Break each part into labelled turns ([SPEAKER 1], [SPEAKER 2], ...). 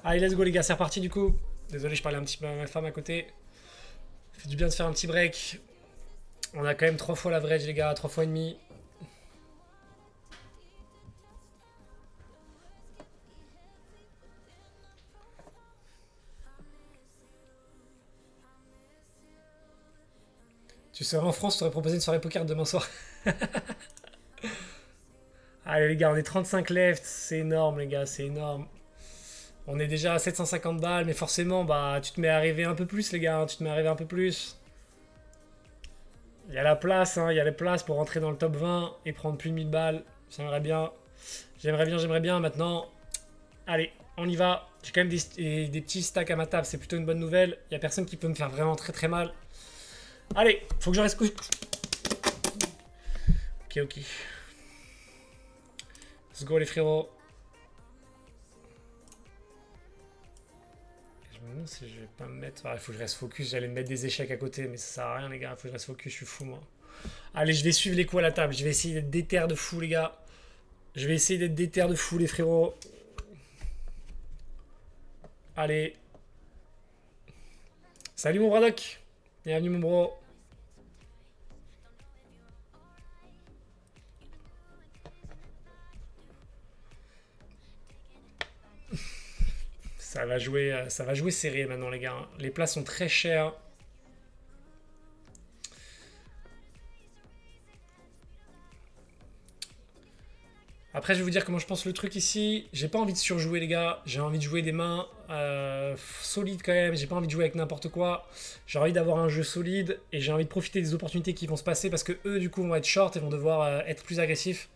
[SPEAKER 1] Allez, let's go les gars, c'est reparti du coup. Désolé, je parlais un petit peu à ma femme à côté. Ça fait du bien de faire un petit break. On a quand même 3 fois l'average les gars, 3 fois et demi. Tu serais en France, tu aurais proposé une soirée poker demain soir. Allez les gars, on est 35 left, c'est énorme les gars, c'est énorme. On est déjà à 750 balles, mais forcément, bah, tu te mets à rêver un peu plus les gars, hein, tu te mets à rêver un peu plus. Il y a la place, hein, il y a les places pour rentrer dans le top 20 et prendre plus de 1000 balles. J'aimerais bien. J'aimerais bien maintenant. Allez, on y va. J'ai quand même des petits stacks à ma table, c'est plutôt une bonne nouvelle. Il n'y a personne qui peut me faire vraiment très très mal. Allez, faut que je reste couché. Ok, ok. Let's go les frérots. Je me demande si je vais pas me mettre... Ah, il faut que je reste focus, j'allais me mettre des échecs à côté, mais ça sert à rien les gars, il faut que je reste focus, je suis fou moi. Allez, je vais suivre les coups à la table, je vais essayer d'être déter de fou les gars. Je vais essayer d'être déter de fou les frérots. Allez. Salut mon Braddock. Bienvenue mon bro. Ça va jouer serré maintenant les gars. Les places sont très chères. Après, je vais vous dire comment je pense le truc ici. J'ai pas envie de surjouer, les gars. J'ai envie de jouer des mains solides quand même. J'ai pas envie de jouer avec n'importe quoi. J'ai envie d'avoir un jeu solide et j'ai envie de profiter des opportunités qui vont se passer parce que eux, du coup, vont être short et vont devoir être plus agressifs.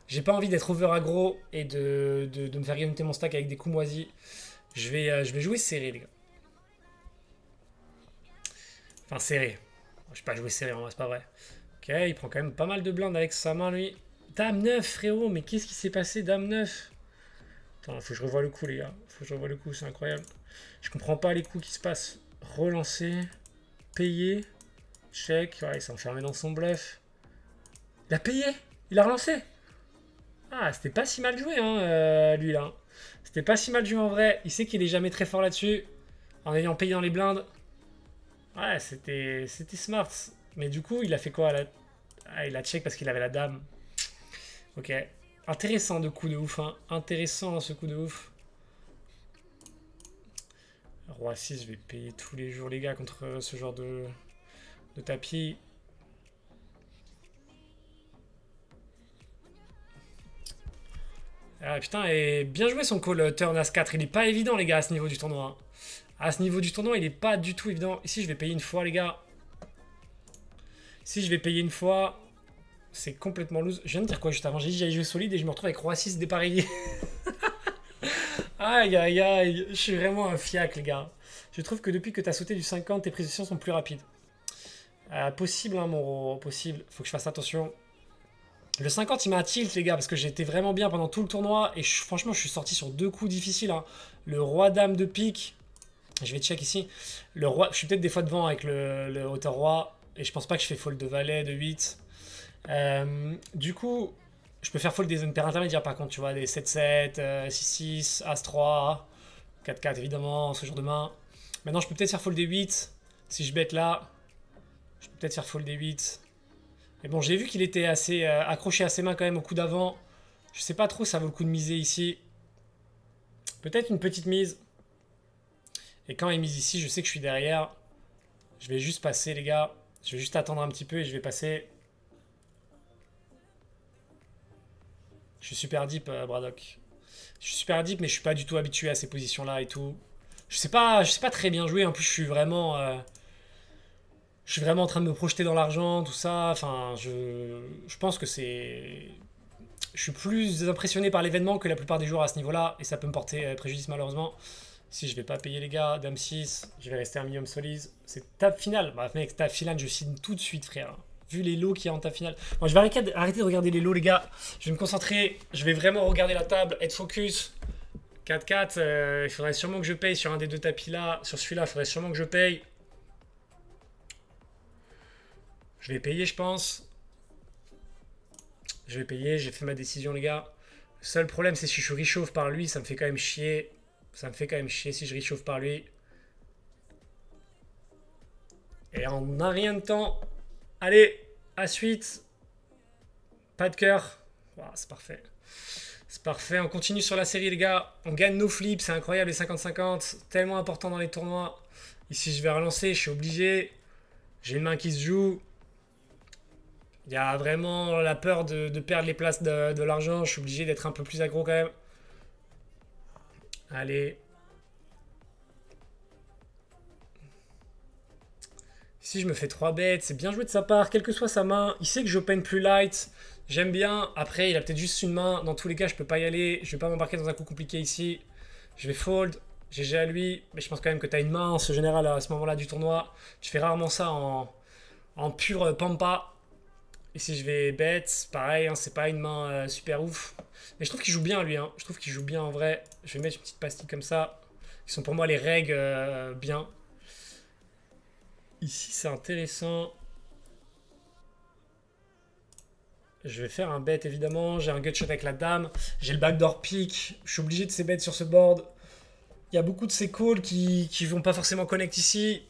[SPEAKER 1] J'ai pas envie d'être over aggro et de me faire gagner mon stack avec des coups moisis. Je vais jouer serré, les gars. Enfin, serré. Je vais pas jouer serré, en vrai, c'est pas vrai. Ok, il prend quand même pas mal de blindes avec sa main, lui. Dame 9, frérot, mais qu'est-ce qui s'est passé, Dame 9? Attends, faut que je revoie le coup, les gars. Faut que je revoie le coup, c'est incroyable. Je comprends pas les coups qui se passent. Relancer, payer, check. Ouais, il s'est enfermé dans son bluff. Il a payé. Il a relancé. Ah, c'était pas si mal joué, hein, lui, là. C'était pas si mal joué en vrai. Il sait qu'il est jamais très fort là-dessus. En ayant payé dans les blindes. Ouais, c'était smart. Mais du coup, il a fait quoi, là? Ah, il a check parce qu'il avait la dame. Ok. Intéressant de coup de ouf, hein. Intéressant ce coup de ouf. Roi 6, je vais payer tous les jours, les gars, contre ce genre de tapis. Ah putain, et bien joué son call turn As 4. Il est pas évident, les gars, à ce niveau du tournoi. Hein. À ce niveau du tournoi, il est pas du tout évident. Ici, je vais payer une fois, les gars. Si je vais payer une fois, c'est complètement loose. Je viens de dire quoi juste avant? J'ai dit j'allais jouer solide et je me retrouve avec Roi 6 dépareillé. Aïe aïe aïe, je suis vraiment un fiac les gars. Je trouve que depuis que tu as sauté du 50, tes précisions sont plus rapides. Possible hein mon Roro, possible. Faut que je fasse attention. Le 50 il m'a tilt les gars parce que j'étais vraiment bien pendant tout le tournoi et franchement je suis sorti sur 2 coups difficiles. Hein. Le roi dame de pique. Je vais check ici. Le roi, je suis peut-être des fois devant avec le hauteur roi et je pense pas que je fais fold de valet, de 8. Du coup, je peux faire fold des zones paires intermédiaires par contre, tu vois, des 7-7, 6-6, As-3, 4-4 évidemment, ce genre de main. Maintenant, je peux peut-être faire fold des 8. Si je bête là, je peux peut-être faire fold des 8. Mais bon, j'ai vu qu'il était assez accroché à ses mains quand même au coup d'avant. Je sais pas trop si ça vaut le coup de miser ici. Peut-être une petite mise. Et quand il mise ici, je sais que je suis derrière. Je vais juste passer, les gars. Je vais juste attendre un petit peu et je vais passer. Je suis super deep, Braddock. Je suis super deep, mais je suis pas du tout habitué à ces positions-là et tout. Je sais pas très bien jouer. En plus, je suis vraiment en train de me projeter dans l'argent, tout ça. Enfin, je pense que c'est. Je suis plus impressionné par l'événement que la plupart des joueurs à ce niveau-là, et ça peut me porter préjudice malheureusement. Si je vais pas payer les gars, Dame 6, je vais rester un minimum solide. C'est table finale. Bah mec, table finale, je signe tout de suite, frère. Vu les lots qu'il y a en table finale. Bon, je vais arrêter de regarder les lots, les gars. Je vais me concentrer. Je vais vraiment regarder la table, être focus. 4-4, il faudrait sûrement que je paye sur un des deux tapis là. Sur celui-là, il faudrait sûrement que je paye. Je vais payer, je pense. Je vais payer, j'ai fait ma décision, les gars. Le seul problème, c'est si je suis réchauffe par lui, ça me fait quand même chier. Ça me fait quand même chier si je réchauffe par lui. Et en un rien de temps. Allez, à suite. Pas de cœur. Wow, c'est parfait. C'est parfait. On continue sur la série, les gars. On gagne nos flips. C'est incroyable, les 50-50. Tellement important dans les tournois. Ici, je vais relancer. Je suis obligé. J'ai une main qui se joue. Il y a vraiment la peur de perdre les places de l'argent. Je suis obligé d'être un peu plus aggro quand même. Allez. Ici, je me fais 3 bêtes. C'est bien joué de sa part. Quelle que soit sa main. Il sait que j'open plus light. J'aime bien. Après, il a peut-être juste une main. Dans tous les cas, je peux pas y aller. Je vais pas m'embarquer dans un coup compliqué ici. Je vais fold. GG à lui. Mais je pense quand même que tu as une main en ce général à ce moment-là du tournoi. Tu fais rarement ça en pure pampa. Ici, je vais bet. Pareil, hein, c'est pas une main super ouf. Mais je trouve qu'il joue bien, lui. Hein. Je trouve qu'il joue bien en vrai. Je vais mettre une petite pastille comme ça. Qui sont pour moi les règles bien. Ici, c'est intéressant. Je vais faire un bet, évidemment. J'ai un gut shot avec la dame. J'ai le backdoor pick. Je suis obligé de ces bêtes sur ce board. Il y a beaucoup de ces calls qui vont pas forcément connect ici.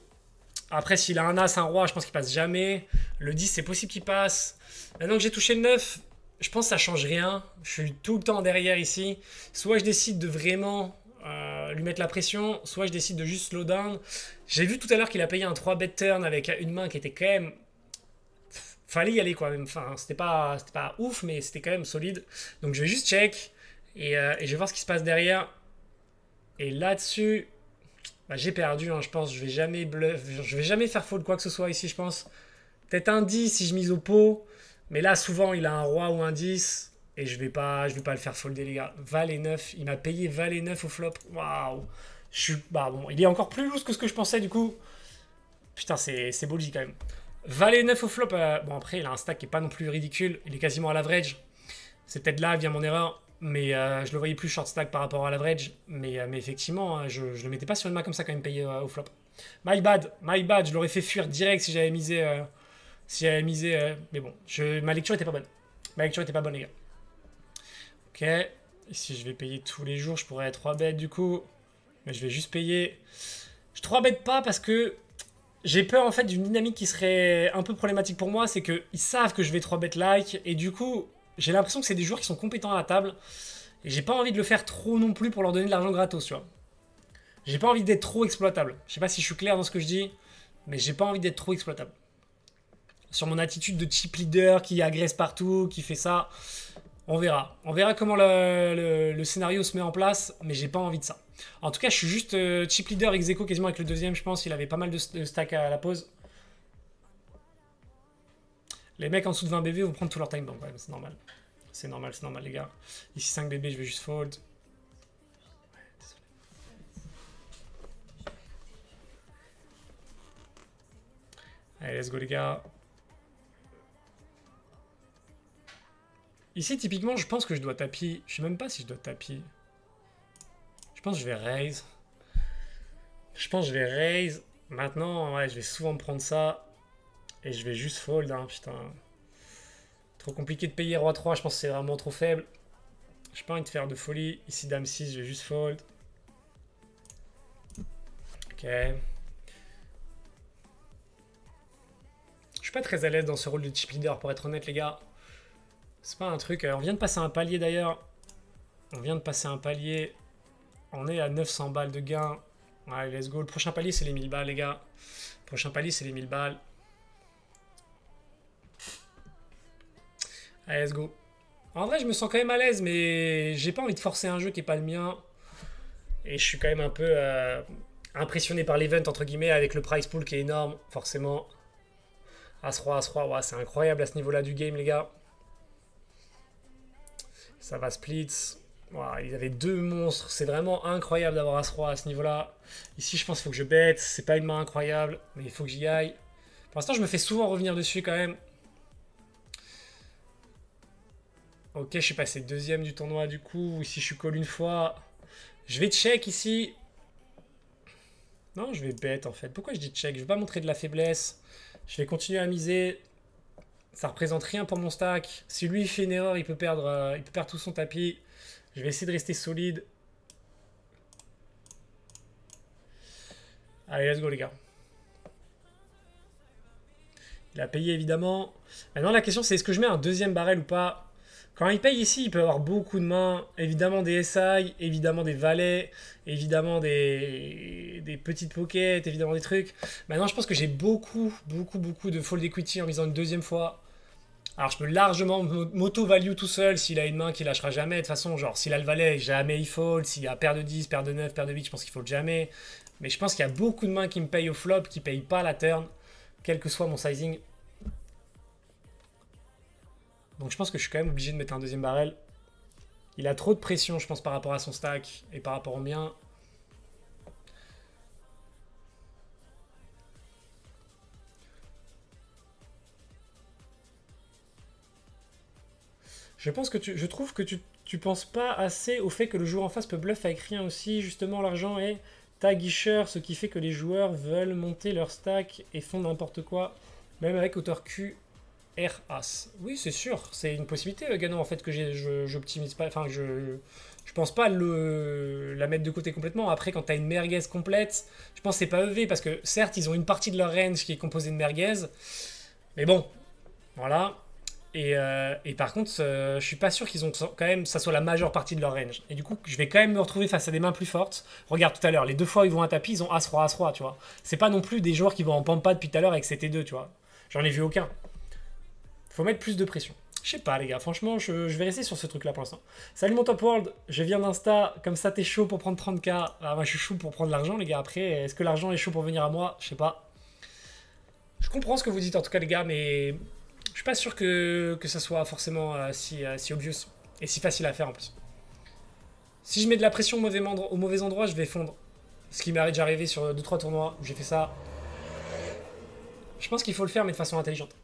[SPEAKER 1] Après, s'il a un as, un roi, je pense qu'il passe jamais. Le 10, c'est possible qu'il passe. Maintenant que j'ai touché le 9, je pense que ça change rien. Je suis tout le temps derrière ici. Soit je décide de vraiment lui mettre la pression, soit je décide de juste slow down. J'ai vu tout à l'heure qu'il a payé un 3 bet turn avec une main qui était quand même... Fallait y aller quoi même. Enfin, c'était pas ouf, mais c'était quand même solide. Donc je vais juste check et je vais voir ce qui se passe derrière. Et là-dessus... Bah, j'ai perdu, hein, je pense. Je vais jamais bluff. Je vais jamais faire faute quoi que ce soit ici, je pense. Peut-être un 10 si je mise au pot. Mais là, souvent, il a un roi ou un 10. Et je vais pas le faire folder, les gars. Valet 9. Il m'a payé Valet 9 au flop. Waouh. Bah bon, il est encore plus loose que ce que je pensais, du coup. Putain, c'est bully quand même. Valet 9 au flop. Bon, après, il a un stack qui est pas non plus ridicule. Il est quasiment à l'average. C'est peut-être là vient mon erreur. Mais je le voyais plus short stack par rapport à l'average. Mais effectivement, je le mettais pas sur une main comme ça quand même payé au flop. My bad. Je l'aurais fait fuir direct si j'avais misé. Mais bon, ma lecture était pas bonne. Les gars. Ok. Ici, je vais payer tous les jours. Je pourrais 3 bêtes du coup. Mais je vais juste payer. Je 3 bêtes pas parce que j'ai peur en fait d'une dynamique qui serait un peu problématique pour moi. C'est qu'ils savent que je vais 3 bêtes like. Et du coup, j'ai l'impression que c'est des joueurs qui sont compétents à la table. Et j'ai pas envie de le faire trop non plus pour leur donner de l'argent gratos, tu vois. J'ai pas envie d'être trop exploitable. Je sais pas si je suis clair dans ce que je dis, mais j'ai pas envie d'être trop exploitable. Sur mon attitude de chip leader qui agresse partout, qui fait ça, on verra. On verra comment le scénario se met en place, mais j'ai pas envie de ça. En tout cas, je suis juste chip leader ex aequo quasiment avec le deuxième, je pense. Il avait pas mal de stack à la pause. Les mecs en dessous de 20 BV vont prendre tout leur time bank, ouais, c'est normal. C'est normal, les gars. Ici 5 BB, je vais juste fold. Allez, let's go les gars. Ici, typiquement, je pense que je dois tapis. Je sais même pas si je dois tapis. Je pense que je vais raise. Maintenant, ouais, je vais souvent me prendre ça. Et je vais juste fold, hein, putain. Trop compliqué de payer roi 3, je pense que c'est vraiment trop faible. J'ai pas envie de faire de folie. Ici, dame 6, je vais juste fold. Ok. Je suis pas très à l'aise dans ce rôle de chip leader, pour être honnête, les gars. C'est pas un truc... on vient de passer un palier, d'ailleurs. On est à 900 balles de gain. Allez, let's go. Le prochain palier, c'est les 1000 balles, les gars. Le prochain palier, c'est les 1000 balles. Allez, let's go. En vrai, je me sens quand même à l'aise, mais j'ai pas envie de forcer un jeu qui est pas le mien. Et je suis quand même un peu impressionné par l'event, entre guillemets, avec le price pool qui est énorme, forcément. As-Roi, As-Roi, ouais, c'est incroyable à ce niveau-là du game, les gars. Ça va split. Wow, ils avaient 2 monstres. C'est vraiment incroyable d'avoir As-Roi à ce niveau-là. Ici, je pense qu'il faut que je bête. C'est pas une main incroyable, mais il faut que j'y aille. Pour l'instant, je me fais souvent revenir dessus quand même. Ok, je suis passé deuxième du tournoi du coup. Ici, je suis call une fois. Je vais check ici. Non, je vais bet en fait. Pourquoi je dis check? Je vais pas montrer de la faiblesse. Je vais continuer à miser. Ça représente rien pour mon stack. Si lui il fait une erreur, il peut perdre tout son tapis. Je vais essayer de rester solide. Allez, let's go, les gars. Il a payé, évidemment. Maintenant, la question, c'est est-ce que je mets un deuxième barrel ou pas? Quand il paye ici, il peut avoir beaucoup de mains. Évidemment des SI, évidemment des valets, évidemment des petites pockets, évidemment des trucs. Maintenant, je pense que j'ai beaucoup de fold equity en misant une deuxième fois. Alors, je peux largement m'auto-value tout seul s'il a une main qui lâchera jamais. De toute façon, genre, s'il a le valet, jamais il fold. S'il y a paire de 10, paire de 9, paire de 8, je pense qu'il fold jamais. Mais je pense qu'il y a beaucoup de mains qui me payent au flop, qui ne payent pas la turn, quel que soit mon sizing. Donc je pense que je suis quand même obligé de mettre un deuxième barrel. Il a trop de pression, je pense, par rapport à son stack et par rapport au mien. Je trouve que tu penses pas assez au fait que le joueur en face peut bluff avec rien aussi. Justement, l'argent est taguicheur, ce qui fait que les joueurs veulent monter leur stack et font n'importe quoi, même avec hauteur Q. R As. Oui, c'est sûr, c'est une possibilité, Gano, en fait, que j'optimise pas, enfin, je pense pas la mettre de côté complètement. Après, quand t'as une merguez complète, je pense que c'est pas EV, parce que certes, ils ont une partie de leur range qui est composée de merguez, mais bon, voilà. Et par contre, je suis pas sûr qu'ils ont quand même, ça soit la majeure partie de leur range. Et du coup, je vais quand même me retrouver face à des mains plus fortes. Regarde tout à l'heure, les deux fois où ils vont à tapis, ils ont As-Roi, As-Roi, tu vois. C'est pas non plus des joueurs qui vont en pampa depuis tout à l'heure avec CT2, tu vois. J'en ai vu aucun. Faut mettre plus de pression. Je sais pas, les gars, franchement, je vais rester sur ce truc-là pour l'instant. Salut mon Top World, je viens d'Insta, comme ça t'es chaud pour prendre 30K. Ah, moi je suis chaud pour prendre l'argent, les gars. Après, est-ce que l'argent est chaud pour venir à moi? Je sais pas. Je comprends ce que vous dites en tout cas, les gars, mais je suis pas sûr que ça soit forcément si obvious et si facile à faire en plus. Si je mets de la pression au mauvais endroit, je vais fondre. Ce qui m'est déjà arrivé sur 2-3 tournois où j'ai fait ça. Je pense qu'il faut le faire, mais de façon intelligente.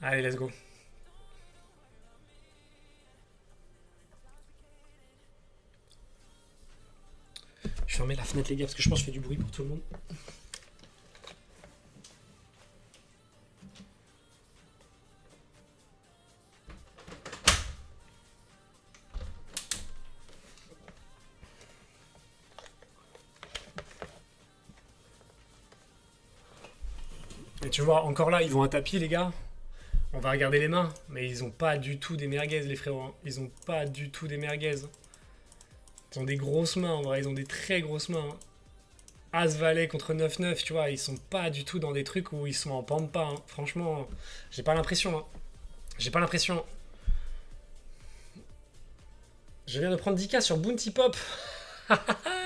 [SPEAKER 1] Allez, let's go. Je vais fermer la fenêtre, les gars, parce que je pense que je fais du bruit pour tout le monde. Et tu vois, encore là, ils vont à tapis, les gars. On va regarder les mains, mais ils ont pas du tout des merguez, les frérots. Hein. Ils ont pas du tout des merguez. Ils ont des grosses mains, en vrai. Ils ont des très grosses mains. Hein. As-Valet contre 9-9, tu vois. Ils sont pas du tout dans des trucs où ils sont en pampa. Hein. Franchement, j'ai pas l'impression. Hein. J'ai pas l'impression. Je viens de prendre 10K sur Bounty Pop.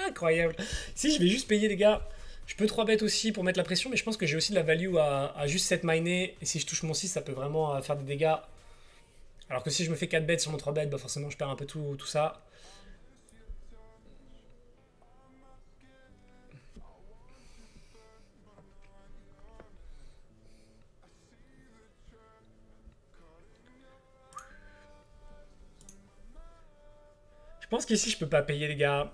[SPEAKER 1] Incroyable. Si, je vais juste payer, les gars. Je peux 3 bêtes aussi pour mettre la pression, mais je pense que j'ai aussi de la value à juste 7 miner. Et si je touche mon 6, ça peut vraiment faire des dégâts. Alors que si je me fais 4 bêtes sur mon 3 bêtes, bah forcément je perds un peu tout ça. Je pense qu'ici je peux pas payer, les gars.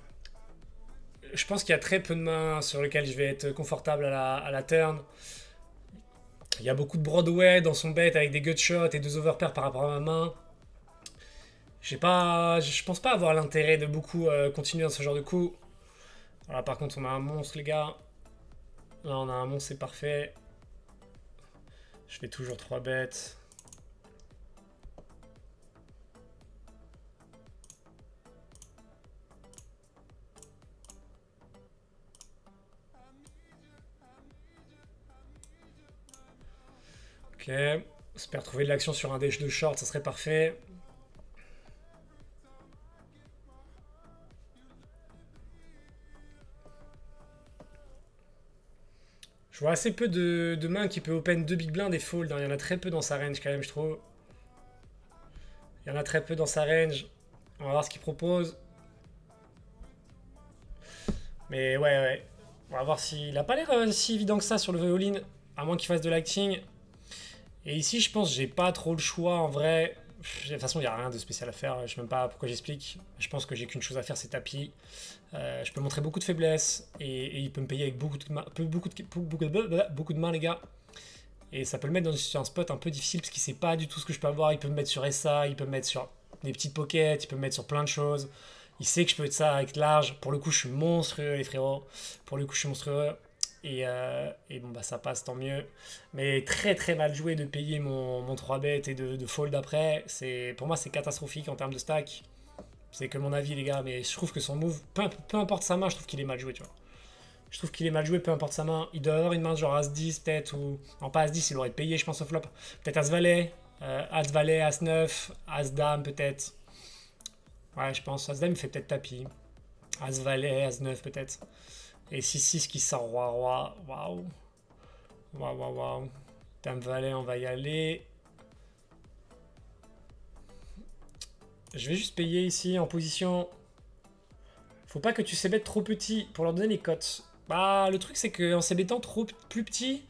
[SPEAKER 1] Je pense qu'il y a très peu de mains sur lesquelles je vais être confortable à la turn. Il y a beaucoup de Broadway dans son bet avec des gutshots et 2 overpairs par rapport à ma main. Je pense pas avoir l'intérêt de beaucoup continuer dans ce genre de coup. Voilà, par contre, on a un monstre, les gars. Là, on a un monstre, c'est parfait. Je fais toujours 3 bêtes. Ok. J'espère trouver de l'action sur un dash de short, ça serait parfait. Je vois assez peu de mains qui peut open 2 big blinds et fold. Hein. Il y en a très peu dans sa range quand même, je trouve. Il y en a très peu dans sa range. On va voir ce qu'il propose. Mais ouais. On va voir s'il a pas l'air si évident que ça sur le all-in. À moins qu'il fasse de l'acting. Et ici, je pense que j'ai pas trop le choix en vrai. De toute façon, il n'y a rien de spécial à faire. Je sais même pas pourquoi j'explique. Je pense que j'ai qu'une chose à faire, c'est tapis. Je peux montrer beaucoup de faiblesses et il peut me payer avec beaucoup de mains, les gars. Et ça peut le mettre dans un spot un peu difficile parce qu'il sait pas du tout ce que je peux avoir. Il peut me mettre sur SA, il peut me mettre sur des petites pockets, il peut me mettre sur plein de choses. Il sait que je peux être ça avec large. Pour le coup, je suis monstrueux, les frérots. Pour le coup, je suis monstrueux. Et bon, bah ça passe, tant mieux. Mais très très mal joué de payer mon 3 bet et de fold après. Pour moi, c'est catastrophique en termes de stack. C'est que mon avis, les gars. Mais je trouve que son move, peu importe sa main, je trouve qu'il est mal joué, tu vois. Je trouve qu'il est mal joué, peu importe sa main. Il doit avoir une main genre As-10 peut-être, ou... Non, pas As-10, il aurait payé, je pense, au flop. Peut-être As-Valet, As-Valet, As-9, As-Dame peut-être. Ouais, je pense. As-Dame, il fait peut-être tapis. As-Valet, As-9 peut-être. Et 6-6 qui sort Roi-Roi. Waouh. Waouh, waouh, waouh. Dame-Valet, on va y aller. Je vais juste payer ici en position. Faut pas que tu sais trop petit pour leur donner les cotes. Bah, le truc, c'est qu'en s'ébêtant trop plus petit,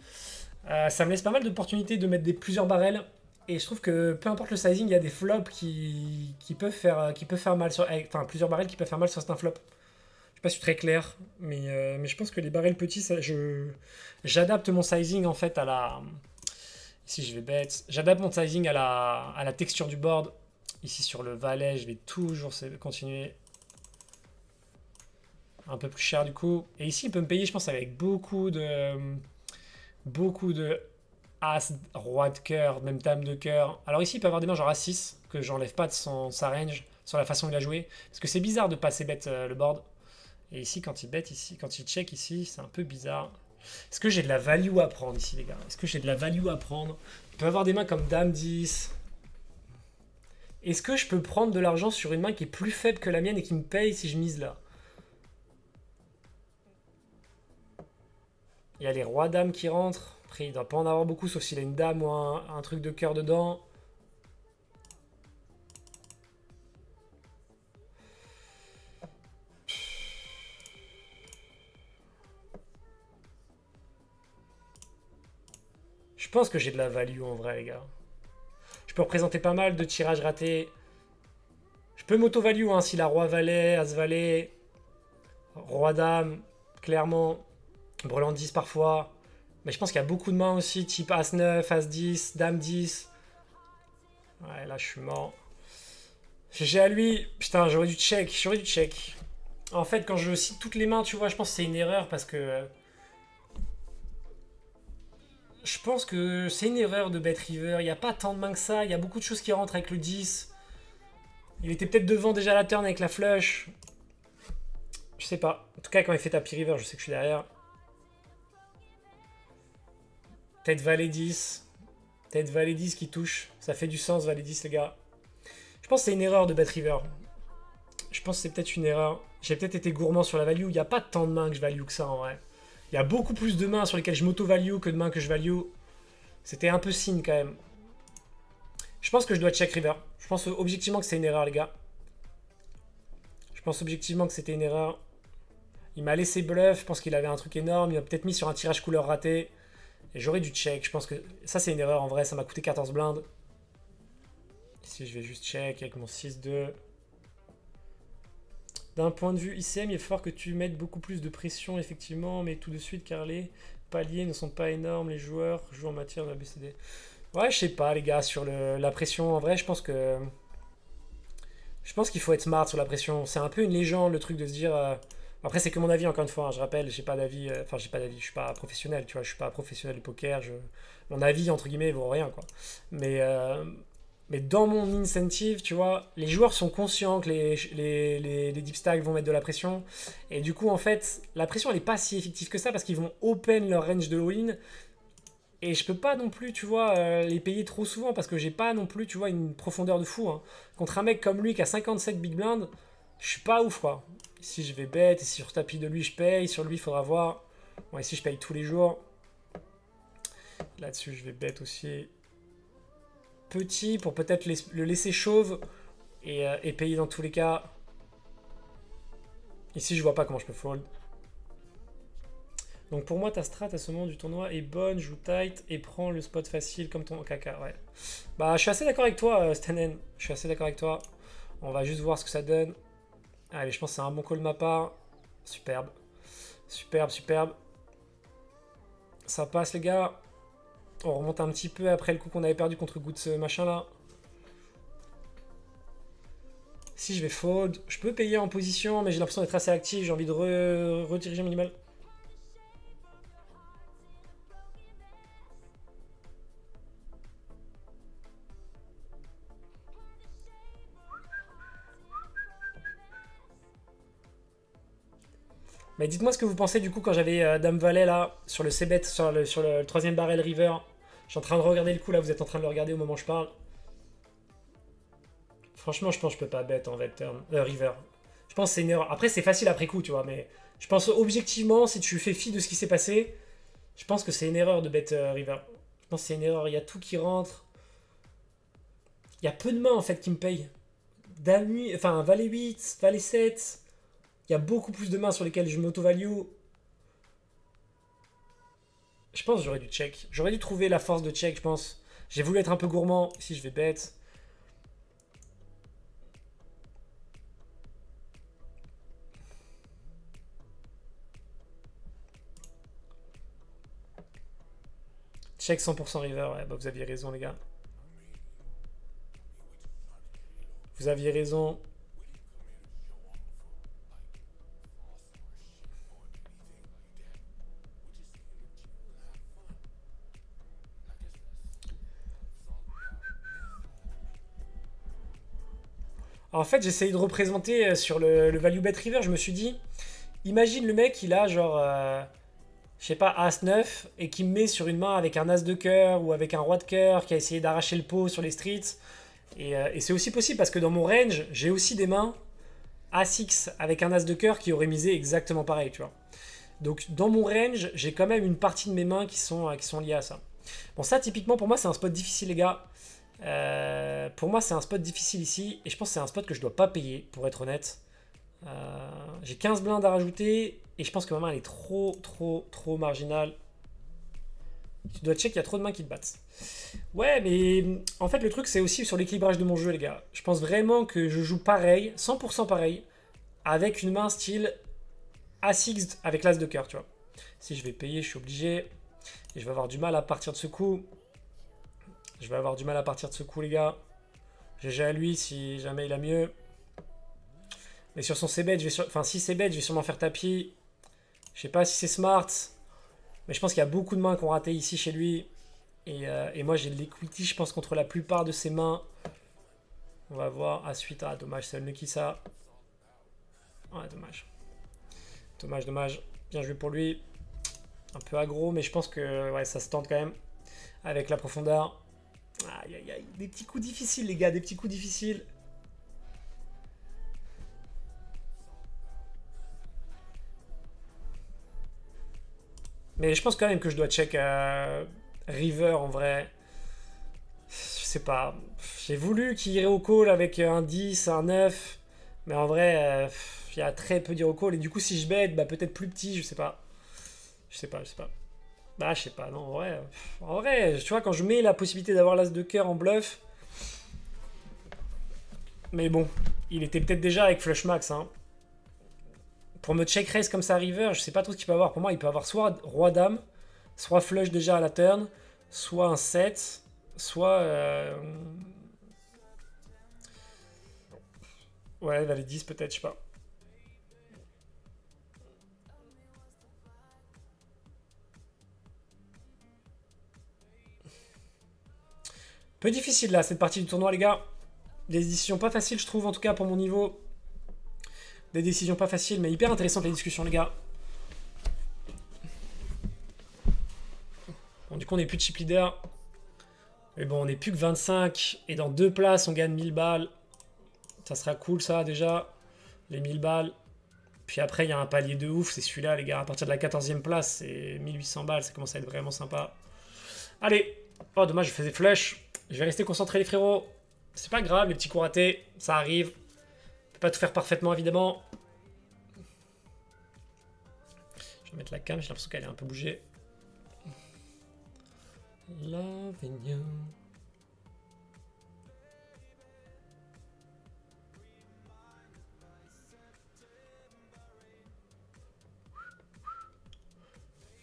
[SPEAKER 1] ça me laisse pas mal d'opportunités de mettre plusieurs barrels. Et je trouve que peu importe le sizing, il y a des flops qui peuvent faire mal sur. Enfin, plusieurs barrels qui peuvent faire mal sur certains flops. Je sais pas si c'est très clair, mais je pense que les barrels petits, j'adapte mon sizing en fait à la. Ici, je vais bet. J'adapte mon sizing à la texture du board. Ici, sur le valet, je vais toujours continuer un peu plus cher du coup. Et ici, il peut me payer, je pense, avec beaucoup de As, Roi de cœur, même Dame de cœur. Alors ici, il peut avoir des mains genre As-6, que j'enlève pas de sa range, sur la façon qu'il a joué. Parce que c'est bizarre de passer bet le board. Et ici, quand il bet ici, quand il check ici, c'est un peu bizarre. Est-ce que j'ai de la value à prendre ici, les gars? Est-ce que j'ai de la value à prendre? Il peut avoir des mains comme Dame 10. Est-ce que je peux prendre de l'argent sur une main qui est plus faible que la mienne et qui me paye si je mise là? Il y a les rois dames qui rentrent. Après, il ne doit pas en avoir beaucoup, sauf s'il a une dame ou un truc de cœur dedans. Je pense que j'ai de la value en vrai, les gars. Je peux représenter pas mal de tirages ratés. Je peux m'auto-value hein, si la roi-valet, as-valet, roi-dame, clairement. Brelan 10 parfois. Mais je pense qu'il y a beaucoup de mains aussi, type As-9, As-10, Dame 10. Ouais, là, je suis mort. GG à lui. Putain, j'aurais dû check. J'aurais dû check. En fait, quand je cite toutes les mains, tu vois, je pense que c'est une erreur parce que... Je pense que c'est une erreur de bet river. Il n'y a pas tant de mains que ça. Il y a beaucoup de choses qui rentrent avec le 10. Il était peut-être devant déjà la turn avec la flush. Je sais pas. En tout cas, quand il fait tapis river, je sais que je suis derrière. Peut-être valet 10. Peut-être valet 10 qui touche. Ça fait du sens, valet 10, les gars. Je pense que c'est une erreur de bet river. Je pense que c'est peut-être une erreur. J'ai peut-être été gourmand sur la value. Il n'y a pas tant de mains que je value que ça, en vrai. Il y a beaucoup plus de mains sur lesquelles je m'auto-value que de mains que je value. C'était un peu signe, quand même. Je pense que je dois check river. Je pense objectivement que c'est une erreur, les gars. Je pense objectivement que c'était une erreur. Il m'a laissé bluff. Je pense qu'il avait un truc énorme. Il m'a peut-être mis sur un tirage couleur raté. Et j'aurais dû check. Je pense que ça, c'est une erreur, en vrai. Ça m'a coûté 14 blindes. Ici, je vais juste check avec mon 6-2. D'un point de vue ICM, il est fort que tu mettes beaucoup plus de pression, effectivement, mais tout de suite, car les paliers ne sont pas énormes. Les joueurs jouent en matière de ABCD. Ouais, je sais pas, les gars, sur la pression. En vrai, je pense que... Je pense qu'il faut être smart sur la pression. C'est un peu une légende, le truc de se dire... Après, c'est que mon avis, encore une fois. Hein, je rappelle, j'ai pas d'avis... Enfin, j'ai pas d'avis. Je suis pas professionnel, tu vois. Je suis pas professionnel du poker. Mon avis, entre guillemets, vaut rien, quoi. Mais dans mon incentive, tu vois, les joueurs sont conscients que les deep stacks vont mettre de la pression. Et du coup, en fait, la pression, elle n'est pas si effective que ça parce qu'ils vont open leur range de all-in. Et je peux pas non plus, tu vois, les payer trop souvent parce que j'ai pas non plus, tu vois, une profondeur de fou. Hein. Contre un mec comme lui qui a 57 big blind, je suis pas ouf, quoi. Ici, je vais bet. Et sur tapis de lui, je paye. Sur lui, il faudra voir. Bon, ici, je paye tous les jours. Là-dessus, je vais bet aussi. Petit pour peut-être le laisser chauve et payer dans tous les cas. Ici, je vois pas comment je peux fold. Donc pour moi, ta strat à ce moment du tournoi est bonne, joue tight et prends le spot facile comme ton caca. Ouais. Bah, je suis assez d'accord avec toi, Stanen. Je suis assez d'accord avec toi. On va juste voir ce que ça donne. Allez, je pense que c'est un bon call de ma part. Superbe. Superbe, superbe. Ça passe, les gars. On remonte un petit peu après le coup qu'on avait perdu contre Goods machin là. Si je vais fold, je peux payer en position, mais j'ai l'impression d'être assez actif. J'ai envie de rediriger minimal. Mais dites-moi ce que vous pensez du coup quand j'avais Dame Valet là, sur le C-bet, sur le troisième barrel river. Je suis en train de regarder le coup là, vous êtes en train de le regarder au moment où je parle. Franchement, je pense que je peux pas bet en vet turn, river. Je pense que c'est une erreur. Après, c'est facile après coup, tu vois, mais je pense objectivement, si tu fais fi de ce qui s'est passé, je pense que c'est une erreur de bet river. Je pense que c'est une erreur, il y a tout qui rentre. Il y a peu de mains en fait qui me payent. Dame, enfin, Valet 8, Valet 7. Il y a beaucoup plus de mains sur lesquelles je m'auto-value. Je pense que j'aurais dû check. J'aurais dû trouver la force de check, je pense. J'ai voulu être un peu gourmand. Ici, je vais bet. Check 100% river. Ouais, bah vous aviez raison, les gars. Vous aviez raison. En fait, j'essayais de représenter sur le value bet river. Je me suis dit, imagine le mec, il a genre, je sais pas, As-9 et qui me met sur une main avec un As de cœur ou avec un Roi de cœur qui a essayé d'arracher le pot sur les streets. Et c'est aussi possible parce que dans mon range, j'ai aussi des mains As-X avec un As de cœur qui aurait misé exactement pareil, tu vois. Donc dans mon range, j'ai quand même une partie de mes mains qui sont liées à ça. Bon, ça, typiquement, pour moi, c'est un spot difficile, les gars. Pour moi, c'est un spot difficile ici. Et je pense que c'est un spot que je dois pas payer, pour être honnête. J'ai 15 blindes à rajouter. Et je pense que ma main, elle est trop, trop, trop marginale. Tu dois check, il y a trop de mains qui te battent. Ouais, mais en fait, le truc, c'est aussi sur l'équilibrage de mon jeu, les gars. Je pense vraiment que je joue pareil, 100% pareil, avec une main style As-X avec l'As de cœur, tu vois. Si je vais payer, je suis obligé. Et je vais avoir du mal à partir de ce coup. Je vais avoir du mal à partir de ce coup, les gars. GG à lui si jamais il a mieux. Mais sur son C-bet, enfin si C-bet, je vais sûrement faire tapis. Je sais pas si c'est smart. Mais je pense qu'il y a beaucoup de mains qui ont raté ici chez lui. Et moi j'ai de l'equity, je pense, contre la plupart de ses mains. On va voir. Ah, suite. Ah, dommage, c'est le qui ça. Ouais, dommage. Dommage, dommage. Bien joué pour lui. Un peu aggro, mais je pense que ouais, ça se tente quand même. Avec la profondeur. Aïe, aïe, aïe. Des petits coups difficiles, les gars. Des petits coups difficiles. Mais je pense quand même que je dois check River en vrai. Je sais pas. J'ai voulu qu'il irait au call avec un 10, un 9. Mais en vrai, il y a très peu d'iro call. Et du coup, si je bet, bah, peut-être plus petit, je sais pas. Je sais pas, je sais pas. Bah, je sais pas, non, en vrai, tu vois, quand je mets la possibilité d'avoir l'as de cœur en bluff. Mais bon, il était peut-être déjà avec flush max, hein. Pour me check raise comme ça river, je sais pas trop ce qu'il peut avoir. Pour moi, il peut avoir soit roi dame, soit flush déjà à la turn, soit un 7, soit. Ouais, valet 10 peut-être, je sais pas. Peu difficile là, cette partie du tournoi, les gars. Des décisions pas faciles, je trouve, en tout cas pour mon niveau. Des décisions pas faciles, mais hyper intéressantes les discussions, les gars. Bon, du coup, on n'est plus de chip leader. Mais bon, on n'est plus que 25. Et dans 2 places, on gagne 1000 balles. Ça sera cool, ça, déjà. Les 1000 balles. Puis après, il y a un palier de ouf, c'est celui-là, les gars. À partir de la 14e place, c'est 1800 balles. Ça commence à être vraiment sympa. Allez. Oh, dommage, je faisais flush. Je vais rester concentré, les frérots. C'est pas grave, les petits coups ratés. Ça arrive. On peut pas tout faire parfaitement, évidemment. Je vais mettre la cam, j'ai l'impression qu'elle est un peu bougée. L'Avignon.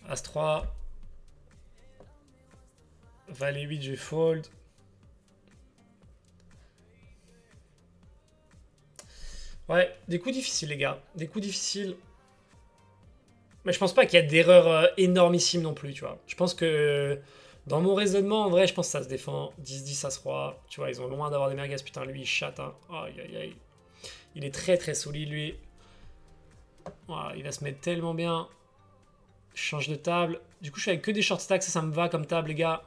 [SPEAKER 1] As 3. Valet 8, je vais fold. Ouais, des coups difficiles, les gars. Des coups difficiles. Mais je pense pas qu'il y a d'erreurs énormissimes non plus, tu vois. Je pense que dans mon raisonnement, en vrai, je pense que ça se défend. 10-10, As-Roi. Tu vois, ils ont loin d'avoir des merguez. Putain, lui, il chatte. Hein. Aïe, aïe, aïe. Il est très, très solide, lui. Voilà, il va se mettre tellement bien. Je change de table. Du coup, je suis avec que des short stacks. Ça me va comme table, les gars.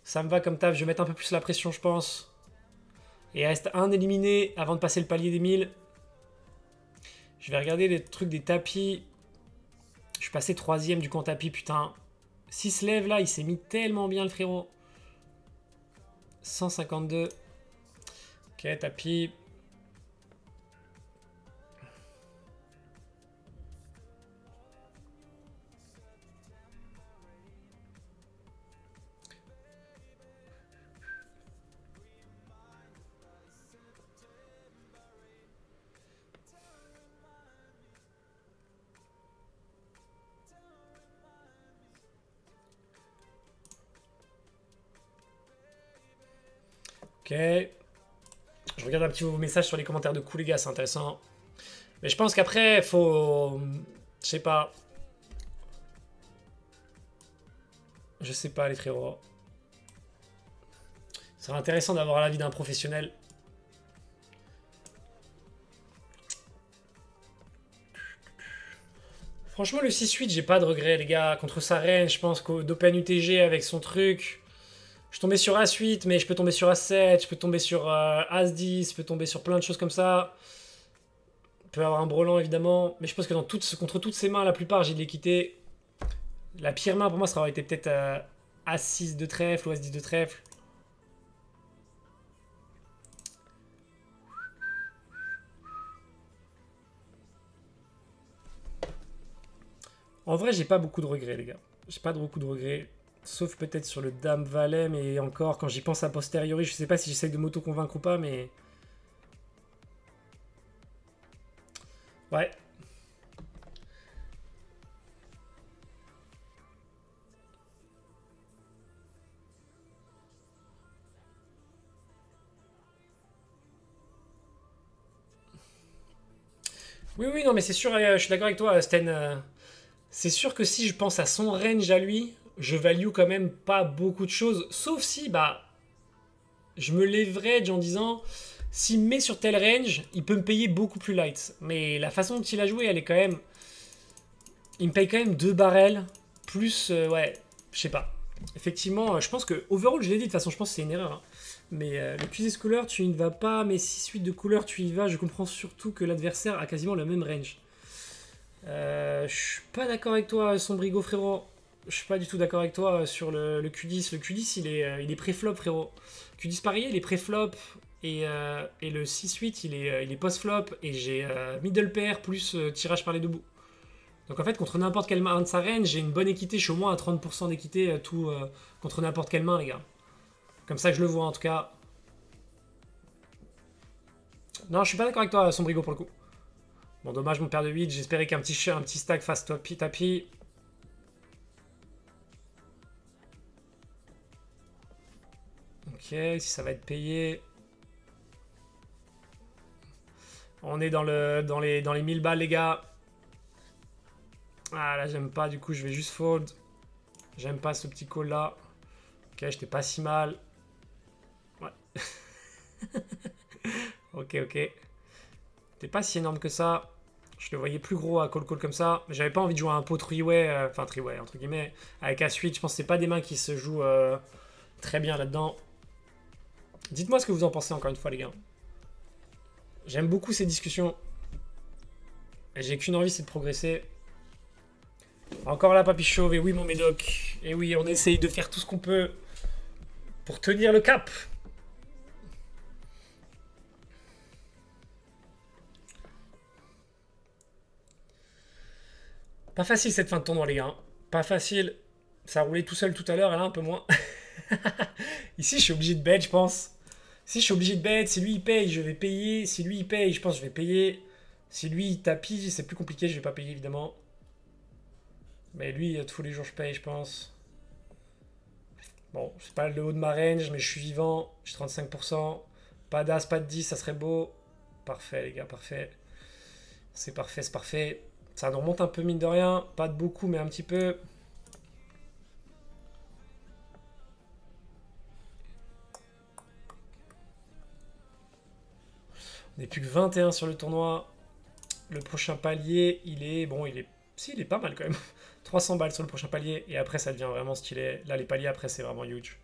[SPEAKER 1] Ça me va comme table. Je vais mettre un peu plus la pression, je pense. Et il reste un éliminé avant de passer le palier des 1000. Je vais regarder les trucs des tapis. Je suis passé 3ème du coup en tapis, putain. S'il se lève là, il s'est mis tellement bien le frérot. 152. Ok, tapis. Ok. Je regarde un petit peu vos messages sur les commentaires de coups, les gars, c'est intéressant. Mais je pense qu'après, faut... Je sais pas. Je sais pas, les frérots. Ce serait intéressant d'avoir l'avis d'un professionnel. Franchement, le 6-8, j'ai pas de regret, les gars. Contre sa reine, je pense qu'Open UTG avec son truc... Je suis tombé sur As-8, mais je peux tomber sur As-7, je peux tomber sur As-10, je peux tomber sur plein de choses comme ça. Je peux avoir un brelan, évidemment. Mais je pense que contre toutes ces mains, la plupart, j'ai de l'équité. La pire main, pour moi, ça aurait été peut-être As-6 de trèfle ou As-10 de trèfle. En vrai, j'ai pas beaucoup de regrets, les gars. J'ai pas beaucoup de regrets. Sauf peut-être sur le Dame-Valet, mais encore, quand j'y pense a posteriori, je sais pas si j'essaye de m'auto-convaincre ou pas, mais... Ouais. Oui, oui, non, mais c'est sûr, je suis d'accord avec toi, Sten. C'est sûr que si je pense à son range à lui, je value quand même pas beaucoup de choses. Sauf si, bah, je me leverage en disant, s'il me met sur tel range, il peut me payer beaucoup plus light. Mais la façon dont il a joué, elle est quand même... Il me paye quand même 2 barrels, plus, ouais, je sais pas. Effectivement, je pense que, overall, je l'ai dit, de toute façon, je pense que c'est une erreur. Hein. Mais le Q10 couleur, tu y vas pas, mais 6-8 de couleur, tu y vas. Je comprends surtout que l'adversaire a quasiment le même range. Je suis pas d'accord avec toi, Sombrigo, frérot. Je suis pas du tout d'accord avec toi sur le Q10. Le Q10, il est pré-flop, frérot. Q10 parier, il est pré-flop. Et le 6-8, il est post-flop. Et j'ai middle pair plus tirage par les deux bouts. Donc en fait, contre n'importe quelle main de sa reine, j'ai une bonne équité. Je suis au moins à 30% d'équité contre n'importe quelle main, les gars. Comme ça que je le vois, en tout cas. Non, je suis pas d'accord avec toi, Sombrigo, pour le coup. Bon, dommage, mon père de 8. J'espérais qu'un petit stack fasse tapis. Ok, si ça va être payé. On est dans les 1000 balles, les gars. Ah, là, j'aime pas. Du coup, je vais juste fold. J'aime pas ce petit call là. Ok, j'étais pas si mal. Ouais. Ok, ok. T'es pas si énorme que ça. Je le voyais plus gros à call comme ça. Mais j'avais pas envie de jouer un pot three-way. Enfin, three-way, entre guillemets. Avec As-8, je pense que c'est pas des mains qui se jouent très bien là-dedans. Dites-moi ce que vous en pensez encore une fois, les gars. J'aime beaucoup ces discussions. Et j'ai qu'une envie, c'est de progresser. Encore là, Papy Chauve. Et oui, mon médoc. Et oui, on essaye de faire tout ce qu'on peut pour tenir le cap. Pas facile cette fin de tournoi, les gars. Pas facile. Ça a roulé tout seul tout à l'heure, et là, un peu moins. Ici, je suis obligé de bet, je pense. Si je suis obligé de bet, si lui il paye, je vais payer. Si lui il paye, je pense que je vais payer. Si lui il tapis, c'est plus compliqué, je vais pas payer évidemment. Mais lui, tous les jours je paye, je pense. Bon, c'est pas le haut de ma range, mais je suis vivant. J'ai 35%. Pas d'as, pas de 10, ça serait beau. Parfait, les gars, parfait. C'est parfait, c'est parfait. Ça nous remonte un peu, mine de rien. Pas de beaucoup, mais un petit peu. On n'est plus que 21 sur le tournoi. Le prochain palier, il est... Bon, il est... Si, il est pas mal quand même. 300 balles sur le prochain palier. Et après, ça devient vraiment stylé. Là, les paliers, après, c'est vraiment huge.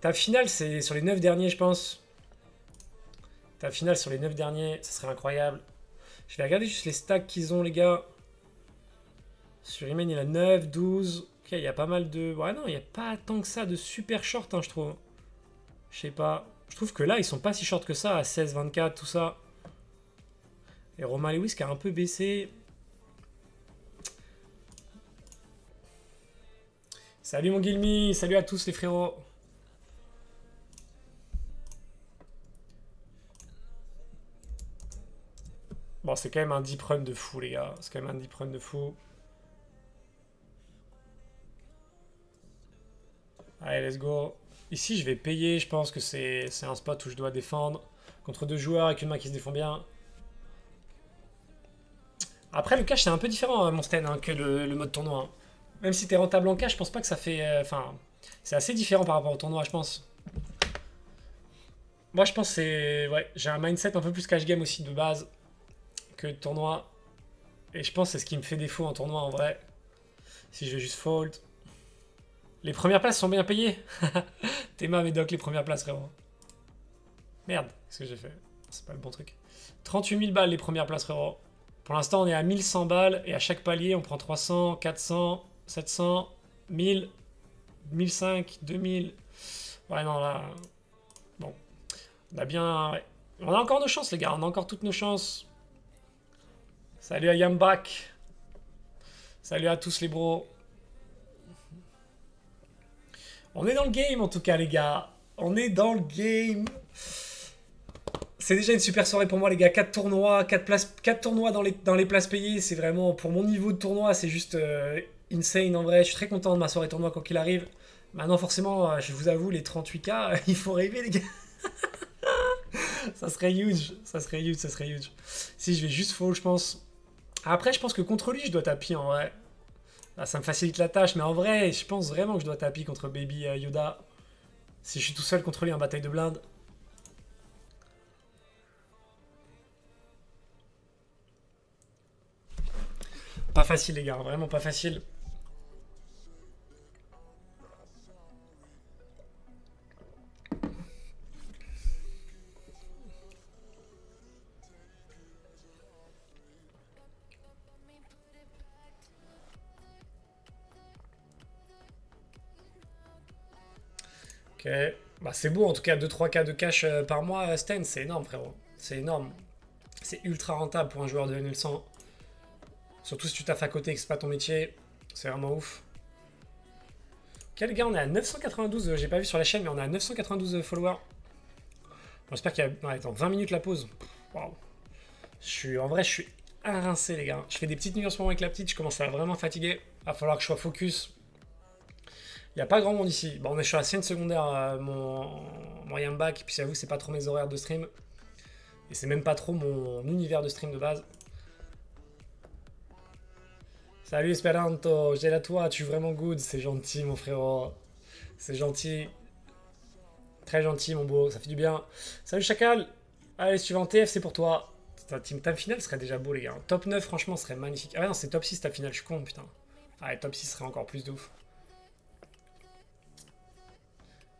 [SPEAKER 1] Ta finale, c'est sur les 9 derniers, je pense. Ta finale sur les 9 derniers, ça serait incroyable. Je vais regarder juste les stacks qu'ils ont, les gars. Sur Imen, il a 9, 12. Ok, il y a pas mal de... Ouais, non, il n'y a pas tant que ça de super short, hein, je trouve. Je sais pas. Je trouve que là, ils sont pas si short que ça, à 16, 24, tout ça. Et Romain Lewis qui a un peu baissé. Salut mon Guilmy, salut à tous les frérots. Bon, c'est quand même un deep run de fou, les gars. C'est quand même un deep run de fou. Allez, let's go. Ici, je vais payer. Je pense que c'est un spot où je dois défendre. Contre deux joueurs avec une main qui se défend bien. Après, le cash, c'est un peu différent, mon Sten, hein, que le mode tournoi. Hein. Même si t'es rentable en cash, je pense pas que ça fait... Enfin, c'est assez différent par rapport au tournoi, je pense. Moi, je pense que c'est... Ouais, j'ai un mindset un peu plus cash game aussi de base que de tournoi. Et je pense que c'est ce qui me fait défaut en tournoi, en vrai. Si je vais juste fold. Les premières places sont bien payées. Théma, Médoc, les premières places, frérot. Merde, qu'est-ce que j'ai fait? C'est pas le bon truc. 38 000 balles les premières places, frérot. Pour l'instant, on est à 1100 balles et à chaque palier, on prend 300, 400, 700, 1000, 1005, 2000. Ouais, non, là... Bon. On a bien... Ouais. On a encore nos chances, les gars. On a encore toutes nos chances. Salut à Yambak. Salut à tous les bros. On est dans le game, en tout cas, les gars. On est dans le game. C'est déjà une super soirée pour moi, les gars. 4 tournois, 4 tournois dans les places payées. C'est vraiment, pour mon niveau de tournoi, c'est juste insane en vrai. Je suis très content de ma soirée tournoi quoi qu'il arrive. Maintenant, forcément, je vous avoue, les 38K, il faut rêver, les gars. Ça serait huge. Ça serait huge, ça serait huge. Si je vais juste fall, je pense. Après, je pense que contre lui, je dois tapis en vrai. Là, ça me facilite la tâche, mais en vrai, je pense vraiment que je dois tapis contre Baby Yoda. Si je suis tout seul contre lui en bataille de blinde. Pas facile, les gars, vraiment pas facile. Ok, bah c'est beau en tout cas, 2-3K de cash par mois, Sten, c'est énorme, frérot. C'est énorme. C'est ultra rentable pour un joueur de NL100. Surtout si tu taffes à côté et que c'est pas ton métier. C'est vraiment ouf. Ok, les gars, on est à 992. J'ai pas vu sur la chaîne, mais on est à 992 followers. Bon, j'espère qu'il y a. Ouais, attends, 20 minutes la pause. Waouh. En vrai, je suis rincé, les gars. Je fais des petites nuits en ce moment avec la petite. Je commence à vraiment fatiguer. Va falloir que je sois focus. Il n'y a pas grand monde ici. Bon, on est sur la scène secondaire, mon Yambac. Puis j'avoue, c'est pas trop mes horaires de stream. Et c'est même pas trop mon univers de stream de base. Salut Esperanto, j'ai la toi, tu es vraiment good, c'est gentil mon frérot. C'est gentil. Très gentil mon beau, ça fait du bien. Salut Chacal. Allez, si tu vas en TF, c'est pour toi. Ta team time finale serait déjà beau les gars. Top 9 franchement serait magnifique. Ah ouais non, c'est top 6 ta finale, je suis con putain. Ah ouais, top 6 serait encore plus de ouf.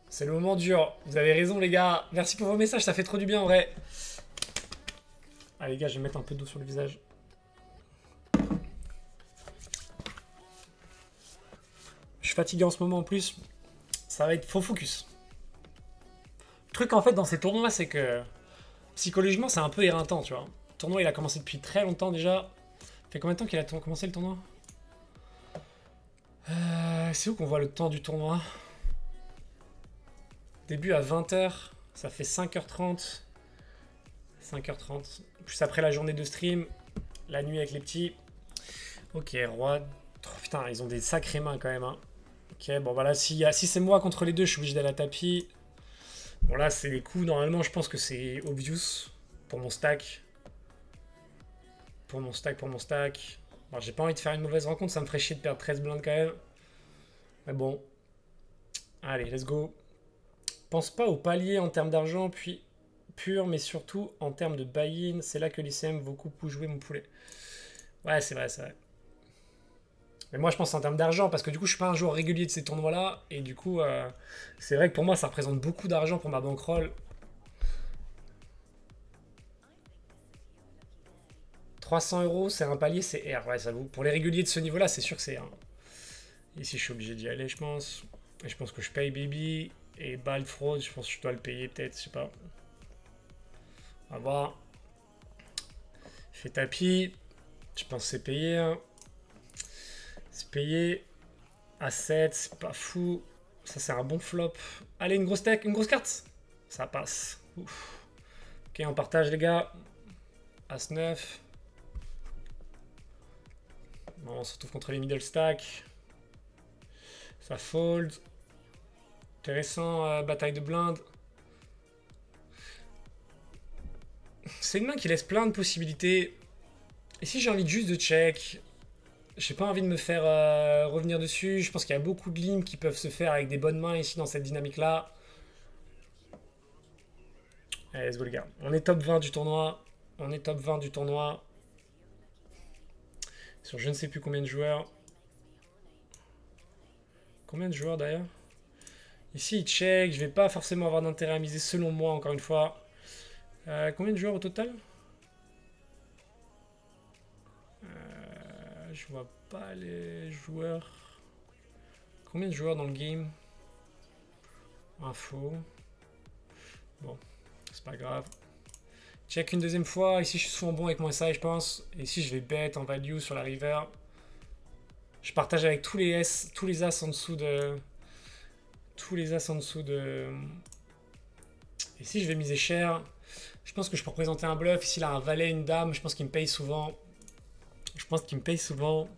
[SPEAKER 1] C'est le moment dur. Vous avez raison les gars. Merci pour vos messages, ça fait trop du bien en vrai. Ah les gars, je vais mettre un peu d'eau sur le visage. Je suis fatigué en ce moment en plus. Ça va être faux focus. Le truc en fait dans ces tournois, c'est que psychologiquement, c'est un peu éreintant, tu vois. Le tournoi, il a commencé depuis très longtemps déjà. Ça fait combien de temps qu'il a commencé le tournoi? C'est où qu'on voit le temps du tournoi? Début à 20h, ça fait 5h30. 5h30. Plus après la journée de stream, la nuit avec les petits. Ok, roi. Oh, putain, ils ont des sacrées mains quand même. Hein. Ok, bon voilà, si c'est moi contre les deux, je suis obligé d'aller à tapis. Bon là, c'est les coups, normalement, je pense que c'est obvious pour mon stack. Pour mon stack. Bon, j'ai pas envie de faire une mauvaise rencontre, ça me ferait chier de perdre 13 blindes quand même. Mais bon. Allez, let's go. Pense pas au palier en termes d'argent, puis pur, mais surtout en termes de buy-in. C'est là que l'ICM vaut beaucoup jouer mon poulet. Ouais, c'est vrai, c'est vrai. Mais moi, je pense en termes d'argent, parce que du coup, je suis pas un joueur régulier de ces tournois-là. Et du coup, c'est vrai que pour moi, ça représente beaucoup d'argent pour ma bankroll. 300 €, c'est un palier, c'est R. Ouais, ça vaut. Pour les réguliers de ce niveau-là, c'est sûr que c'est R. Ici, je suis obligé d'y aller, je pense. Et je pense que je paye Baby. Et Ball Fraude, je pense que je dois le payer peut-être, je sais pas. On va voir. Fait tapis. Je pense que c'est payé. Hein. C'est payé. À 7, c'est pas fou. Ça, c'est un bon flop. Allez, une grosse tech, une grosse carte. Ça passe. Ouf. Ok, on partage, les gars. As 9. Bon, on se retrouve contre les middle stack. Ça fold. Intéressant, bataille de blindes. C'est une main qui laisse plein de possibilités. Et si j'ai envie juste de check, j'ai pas envie de me faire revenir dessus. Je pense qu'il y a beaucoup de limes qui peuvent se faire avec des bonnes mains ici dans cette dynamique-là. Allez, let's go les gars. On est top 20 du tournoi. On est top 20 du tournoi. Sur je ne sais plus combien de joueurs. Combien de joueurs d'ailleurs? Ici, il check. Je vais pas forcément avoir d'intérêt à miser selon moi, encore une fois. Combien de joueurs au total? Je vois pas les joueurs. Combien de joueurs dans le game? Info. Bon, c'est pas grave. Check une deuxième fois. Ici, je suis souvent bon avec mon SI, je pense. Et ici, je vais bet en value sur la river. Je partage avec tous les S, tous les As en dessous de... Tous les As en dessous de... Ici, je vais miser cher. Je pense que je peux représenter un bluff. Ici, il a un valet, une dame. Je pense qu'il me paye souvent. Je pense qu'il me paye souvent.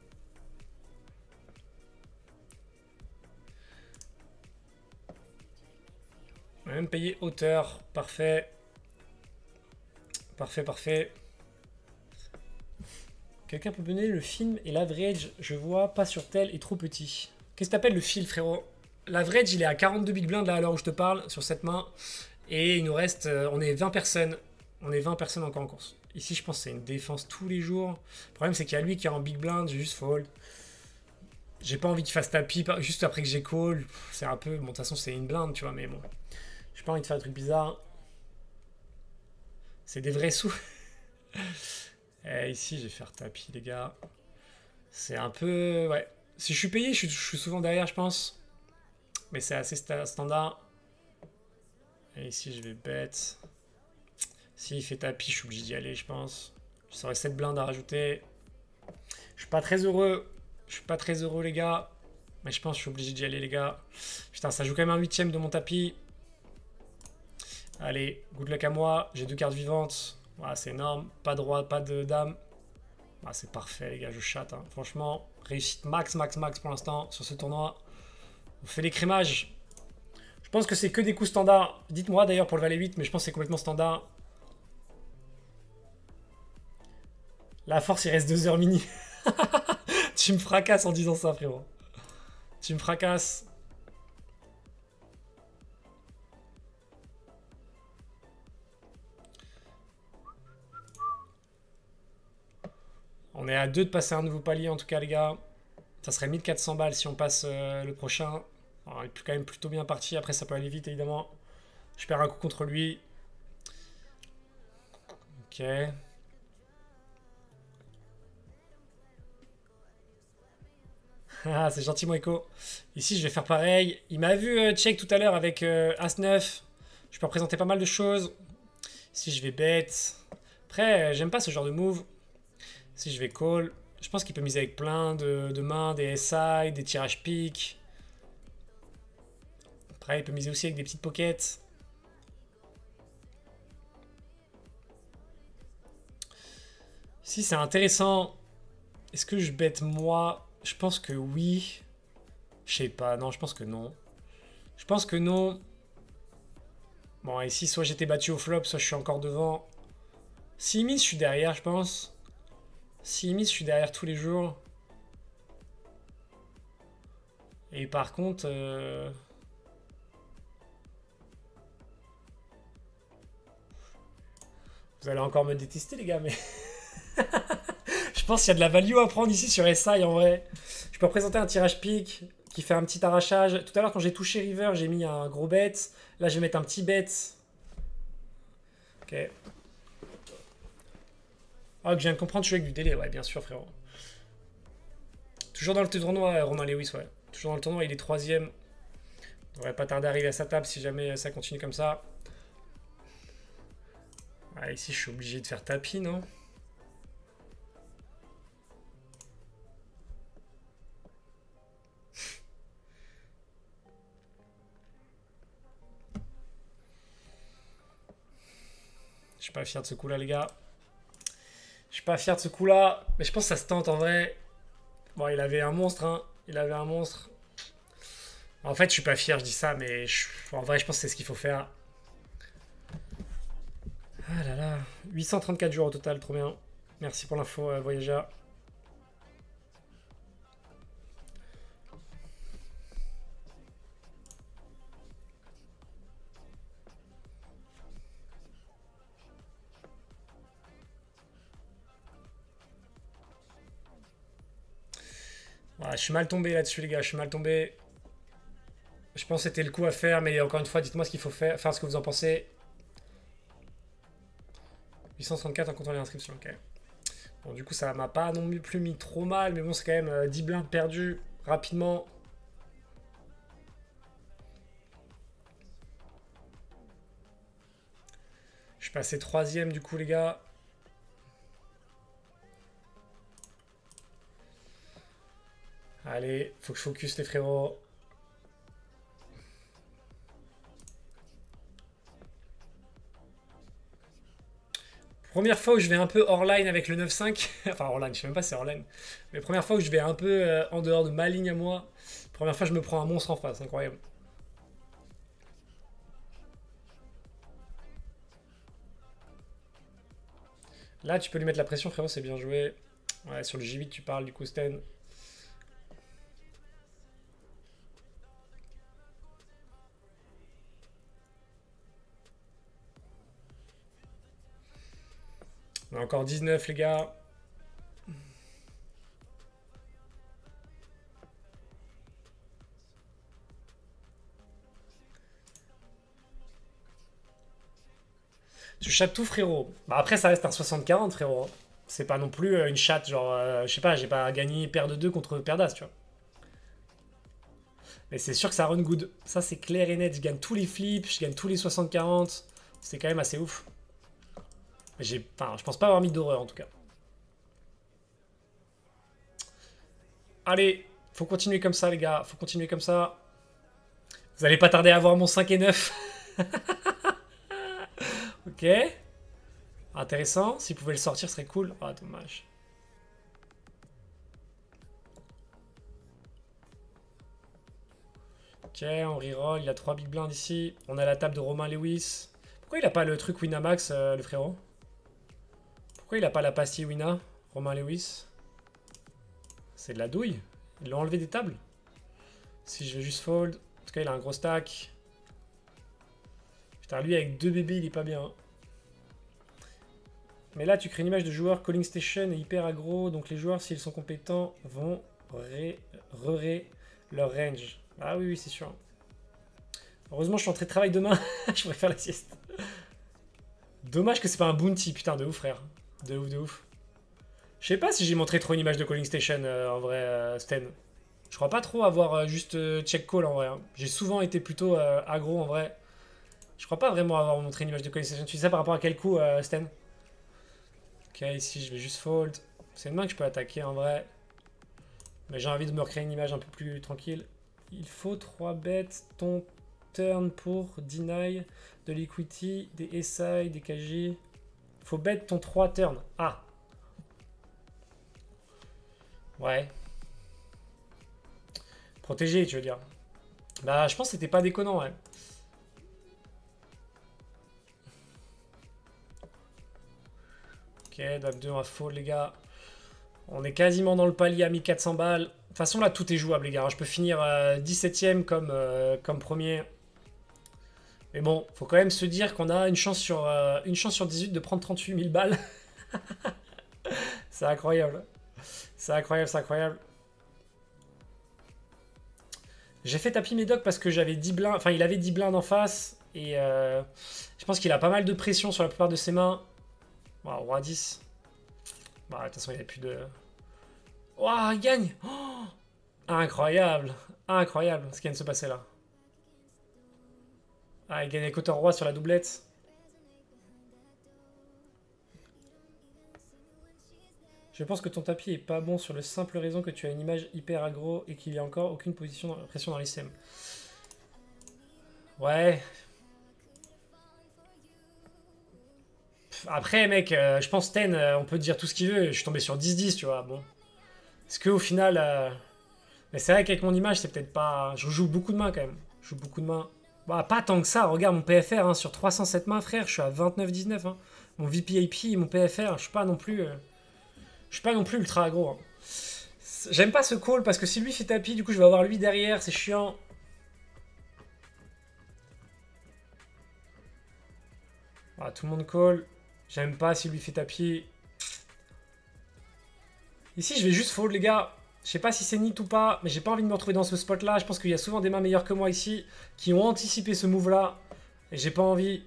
[SPEAKER 1] On va même payer hauteur. Parfait. Parfait, parfait. Quelqu'un peut me donner le film et l'average? Je vois pas sur tel et trop petit. Qu'est-ce que t'appelles le fil, frérot? L'average, il est à 42 big blinds là à l'heure où je te parle, sur cette main. Et il nous reste... on est 20 personnes. On est 20 personnes encore en course. Ici, je pense que c'est une défense tous les jours. Le problème, c'est qu'il y a lui qui est en big blind. J'ai juste fold. J'ai pas envie qu'il fasse tapis juste après que j'ai call. C'est un peu... Bon, de toute façon, c'est une blinde, tu vois, mais bon. J'ai pas envie de faire des trucs bizarres. C'est des vrais sous. Et ici, je vais faire tapis, les gars. C'est un peu... Ouais. Si je suis payé, je suis souvent derrière, je pense. Mais c'est assez standard. Et ici, je vais bet. S'il fait tapis, je suis obligé d'y aller, je pense. J'aurais 7 blindes à rajouter. Je suis pas très heureux. Je suis pas très heureux, les gars. Mais je pense que je suis obligé d'y aller, les gars. Putain, ça joue quand même un huitième de mon tapis. Allez, good luck à moi. J'ai 2 cartes vivantes. Voilà, c'est énorme. Pas de roi, pas de dame. Ah, c'est parfait, les gars. Je chatte. Hein. Franchement, réussite max, max, max pour l'instant sur ce tournoi. On fait l'écrémage. Je pense que c'est que des coups standards. Dites-moi d'ailleurs pour le valet 8, mais je pense que c'est complètement standard. La force, il reste 2 heures mini. Tu me fracasses en disant ça, frérot. Tu me fracasses. On est à 2 de passer un nouveau palier, en tout cas, les gars. Ça serait 1400 balles si on passe le prochain. Alors, il est quand même plutôt bien parti. Après, ça peut aller vite, évidemment. Je perds un coup contre lui. Ok. Ah, c'est gentil, Moeko. Ici, je vais faire pareil. Il m'a vu check tout à l'heure avec As-9. Je peux représenter pas mal de choses. Ici, je vais bet. Après, j'aime pas ce genre de move. Si je vais call, je pense qu'il peut miser avec plein de mains, des SI, des tirages piques. Après, il peut miser aussi avec des petites pockets. Si c'est intéressant, est-ce que je bête moi? Je pense que oui. Je sais pas, non, je pense que non. Je pense que non. Bon, ici, soit j'étais battu au flop, soit je suis encore devant. Si mise, je suis derrière, je pense. Si mise, je suis derrière tous les jours. Et par contre... Vous allez encore me détester, les gars, mais... Je pense qu'il y a de la value à prendre ici sur SI, en vrai. Je peux présenter un tirage pique qui fait un petit arrachage. Tout à l'heure, quand j'ai touché River, j'ai mis un gros bet. Là, je vais mettre un petit bet. Ok. Ah, que je viens de comprendre, je suis avec du délai. Ouais, bien sûr, frérot. Toujours dans le tournoi, Romain Lewis, ouais. Toujours dans le tournoi, il est troisième. Il devrait pas tarder à arriver à sa table si jamais ça continue comme ça. Ah, ici, je suis obligé de faire tapis, non? Je suis pas fier de ce coup-là, les gars. Je suis pas fier de ce coup-là. Mais je pense que ça se tente en vrai. Bon, il avait un monstre, hein. Il avait un monstre. En fait, je suis pas fier, je dis ça, mais en vrai, je pense que c'est ce qu'il faut faire. Ah là là. 834 jours au total, trop bien. Merci pour l'info, voyageur. Ouais, je suis mal tombé là-dessus, les gars. Je suis mal tombé. Je pense que c'était le coup à faire, mais encore une fois, dites-moi ce qu'il faut faire. Enfin, ce que vous en pensez. 834 en comptant les inscriptions, ok. Bon, du coup, ça m'a pas non plus mis trop mal, mais bon, c'est quand même 10 blindes perdus rapidement. Je suis passé troisième, du coup, les gars. Allez, faut que je focus, les frérots. Première fois où je vais un peu hors-line avec le 9-5. Enfin, hors-line, je sais même pas si c'est hors-line. Mais première fois où je vais un peu en dehors de ma ligne à moi. Première fois, je me prends un monstre en face, incroyable. Là, tu peux lui mettre la pression, frérot, c'est bien joué. Ouais, sur le J8, tu parles, du coup, Sten. On a encore 19, les gars. Tu chattes tout, frérot. Bah après, ça reste un 60-40, frérot. C'est pas non plus une chatte, genre, je sais pas, j'ai pas gagné paire de 2 contre paire d'as, tu vois. Mais c'est sûr que ça run good. Ça, c'est clair et net. Je gagne tous les flips, je gagne tous les 60-40. C'est quand même assez ouf. Enfin, je pense pas avoir mis d'horreur, en tout cas. Allez, faut continuer comme ça, les gars. Faut continuer comme ça. Vous allez pas tarder à avoir mon 5 et 9. Ok. Intéressant. S'il pouvait le sortir, ce serait cool. Ah, dommage. Ok, on reroll. Il y a 3 big blinds ici. On a la table de Romain Lewis. Pourquoi il a pas le truc Winamax, le frérot? Pourquoi il a pas la pastille Wina, Romain Lewis? C'est de la douille. Ils l'ont enlevé des tables. Si je vais juste fold. En tout cas, il a un gros stack. Putain, lui, avec 2 bébés, il est pas bien. Mais là, tu crées une image de joueur Calling Station et hyper aggro. Donc les joueurs, s'ils sont compétents, vont leur range. Ah oui, oui, c'est sûr. Heureusement, je suis en train de travail demain. Je pourrais faire la sieste. Dommage que c'est pas un bounty. Putain, de ouf, frère. De ouf, de ouf. Je sais pas si j'ai montré trop une image de Calling Station, en vrai, Sten. Je crois pas trop avoir juste check call, en vrai. Hein. J'ai souvent été plutôt aggro, en vrai. Je crois pas vraiment avoir montré une image de Calling Station. Tu sais ça par rapport à quel coup, Sten? Ok, ici, je vais juste fold. C'est une main que je peux attaquer, en vrai. Mais j'ai envie de me recréer une image un peu plus tranquille. Il faut 3 bêtes ton turn pour deny de l'equity, des SI, des KJ. Faut bet ton 3 turn. Ah. Ouais. Protégé, tu veux dire. Bah, je pense que c'était pas déconnant, ouais. Ok, dame 2, on va fold, les gars. On est quasiment dans le palier à 1400 balles. De toute façon, là, tout est jouable, les gars. Je peux finir 17ème comme premier. Mais bon, faut quand même se dire qu'on a une chance sur 18 de prendre 38 000 balles. C'est incroyable. C'est incroyable, c'est incroyable. J'ai fait tapis Médoc parce que j'avais 10 blindes. Enfin, il avait 10 blindes en face. Et je pense qu'il a pas mal de pression sur la plupart de ses mains. Wow, roi 10. Bah, de toute façon, il n'y a plus de. Waouh, il gagne! Oh, incroyable! Incroyable ce qui vient de se passer là. Ah, il gagne avec hauteur roi sur la doublette. Je pense que ton tapis est pas bon sur le simple raison que tu as une image hyper aggro et qu'il n'y a encore aucune pression dans l'ICM. Ouais. Après, mec, je pense Ten, on peut dire tout ce qu'il veut. Je suis tombé sur 10-10, tu vois. Bon. Est-ce qu'au final. Mais c'est vrai qu'avec mon image, c'est peut-être pas. Je joue beaucoup de mains quand même. Je joue beaucoup de mains. Bah, pas tant que ça. Regarde mon PFR hein, sur 307 mains, frère. Je suis à 29-19. Hein. Mon VPIP et mon PFR, je suis pas non plus. Je suis pas non plus ultra aggro. Hein. J'aime pas ce call parce que si lui fait tapis, du coup, je vais avoir lui derrière. C'est chiant. Voilà, tout le monde call. J'aime pas si lui fait tapis. Ici, je vais juste fold, les gars. Je sais pas si c'est nit ou pas, mais j'ai pas envie de me retrouver dans ce spot-là. Je pense qu'il y a souvent des mains meilleures que moi ici qui ont anticipé ce move-là. Et j'ai pas envie.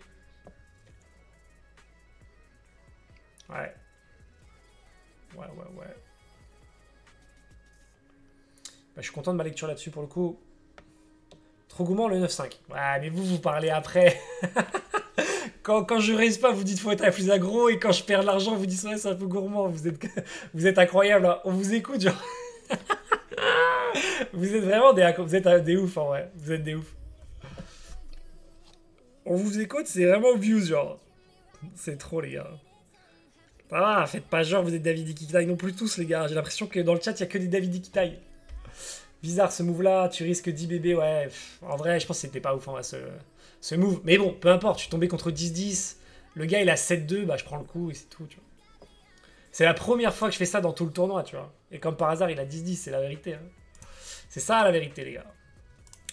[SPEAKER 1] Ouais. Ouais. Bah, je suis content de ma lecture là-dessus pour le coup. Trop gourmand le 9-5. Ouais, mais vous parlez après. quand je réussis pas, vous dites faut être plus aggro. Et quand je perds de l'argent, vous dites ouais, c'est un peu gourmand. Vous êtes incroyable. Hein. On vous écoute, genre. Vous êtes vraiment des ouf en vrai. Vous êtes des ouf. On vous écoute, c'est vraiment views, genre. C'est trop, les gars. Ah, faites pas genre, vous êtes David Ikitai non plus tous, les gars. J'ai l'impression que dans le chat, il y a que des David Ikitai. Bizarre ce move-là, tu risques 10 bébés, ouais. En vrai, je pense que c'était pas ouf, en vrai, ce move. Mais bon, peu importe, je suis tombé contre 10-10. Le gars, il a 7-2, bah je prends le coup et c'est tout, tu vois. C'est la première fois que je fais ça dans tout le tournoi, tu vois. Et comme par hasard, il a 10-10, c'est la vérité. Hein. C'est ça la vérité, les gars.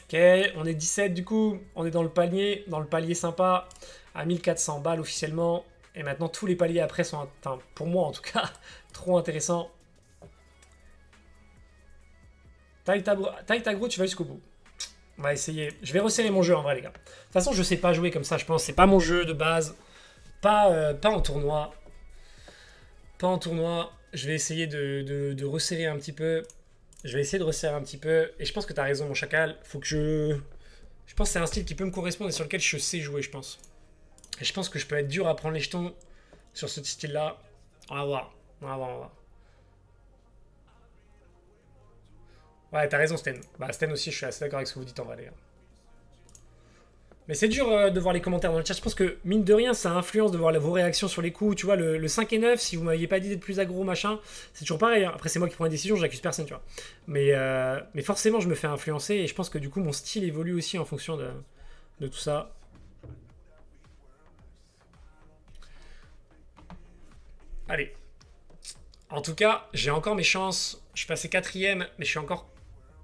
[SPEAKER 1] Ok, on est 17 du coup. On est dans le palier sympa. À 1400 balles officiellement. Et maintenant, tous les paliers après sont, enfin, pour moi en tout cas, trop intéressants. Taille ta gros, tu vas jusqu'au bout. On va essayer. Je vais resserrer mon jeu en vrai, les gars. De toute façon, je sais pas jouer comme ça, je pense. C'est pas mon jeu de base. Pas en tournoi. Pas en tournoi. Je vais essayer de resserrer un petit peu. Je vais essayer de resserrer un petit peu. Et je pense que t'as raison, mon chacal. Faut que je. Je pense que c'est un style qui peut me correspondre et sur lequel je sais jouer, je pense. Et je pense que je peux être dur à prendre les jetons sur ce style-là. On va voir. On va voir. Ouais, t'as raison, Sten. Bah, Sten aussi, je suis assez d'accord avec ce que vous dites en vrai, les gars. Mais c'est dur de voir les commentaires dans le chat. Je pense que, mine de rien, ça influence de voir vos réactions sur les coups. Tu vois, le 5 et 9, si vous m'aviez pas dit d'être plus aggro, machin, c'est toujours pareil. Hein. Après, c'est moi qui prends les décisions, j'accuse personne, tu vois. Mais forcément, je me fais influencer et je pense que du coup, mon style évolue aussi en fonction de tout ça. Allez. En tout cas, j'ai encore mes chances. Je suis passé 4ème, mais je suis encore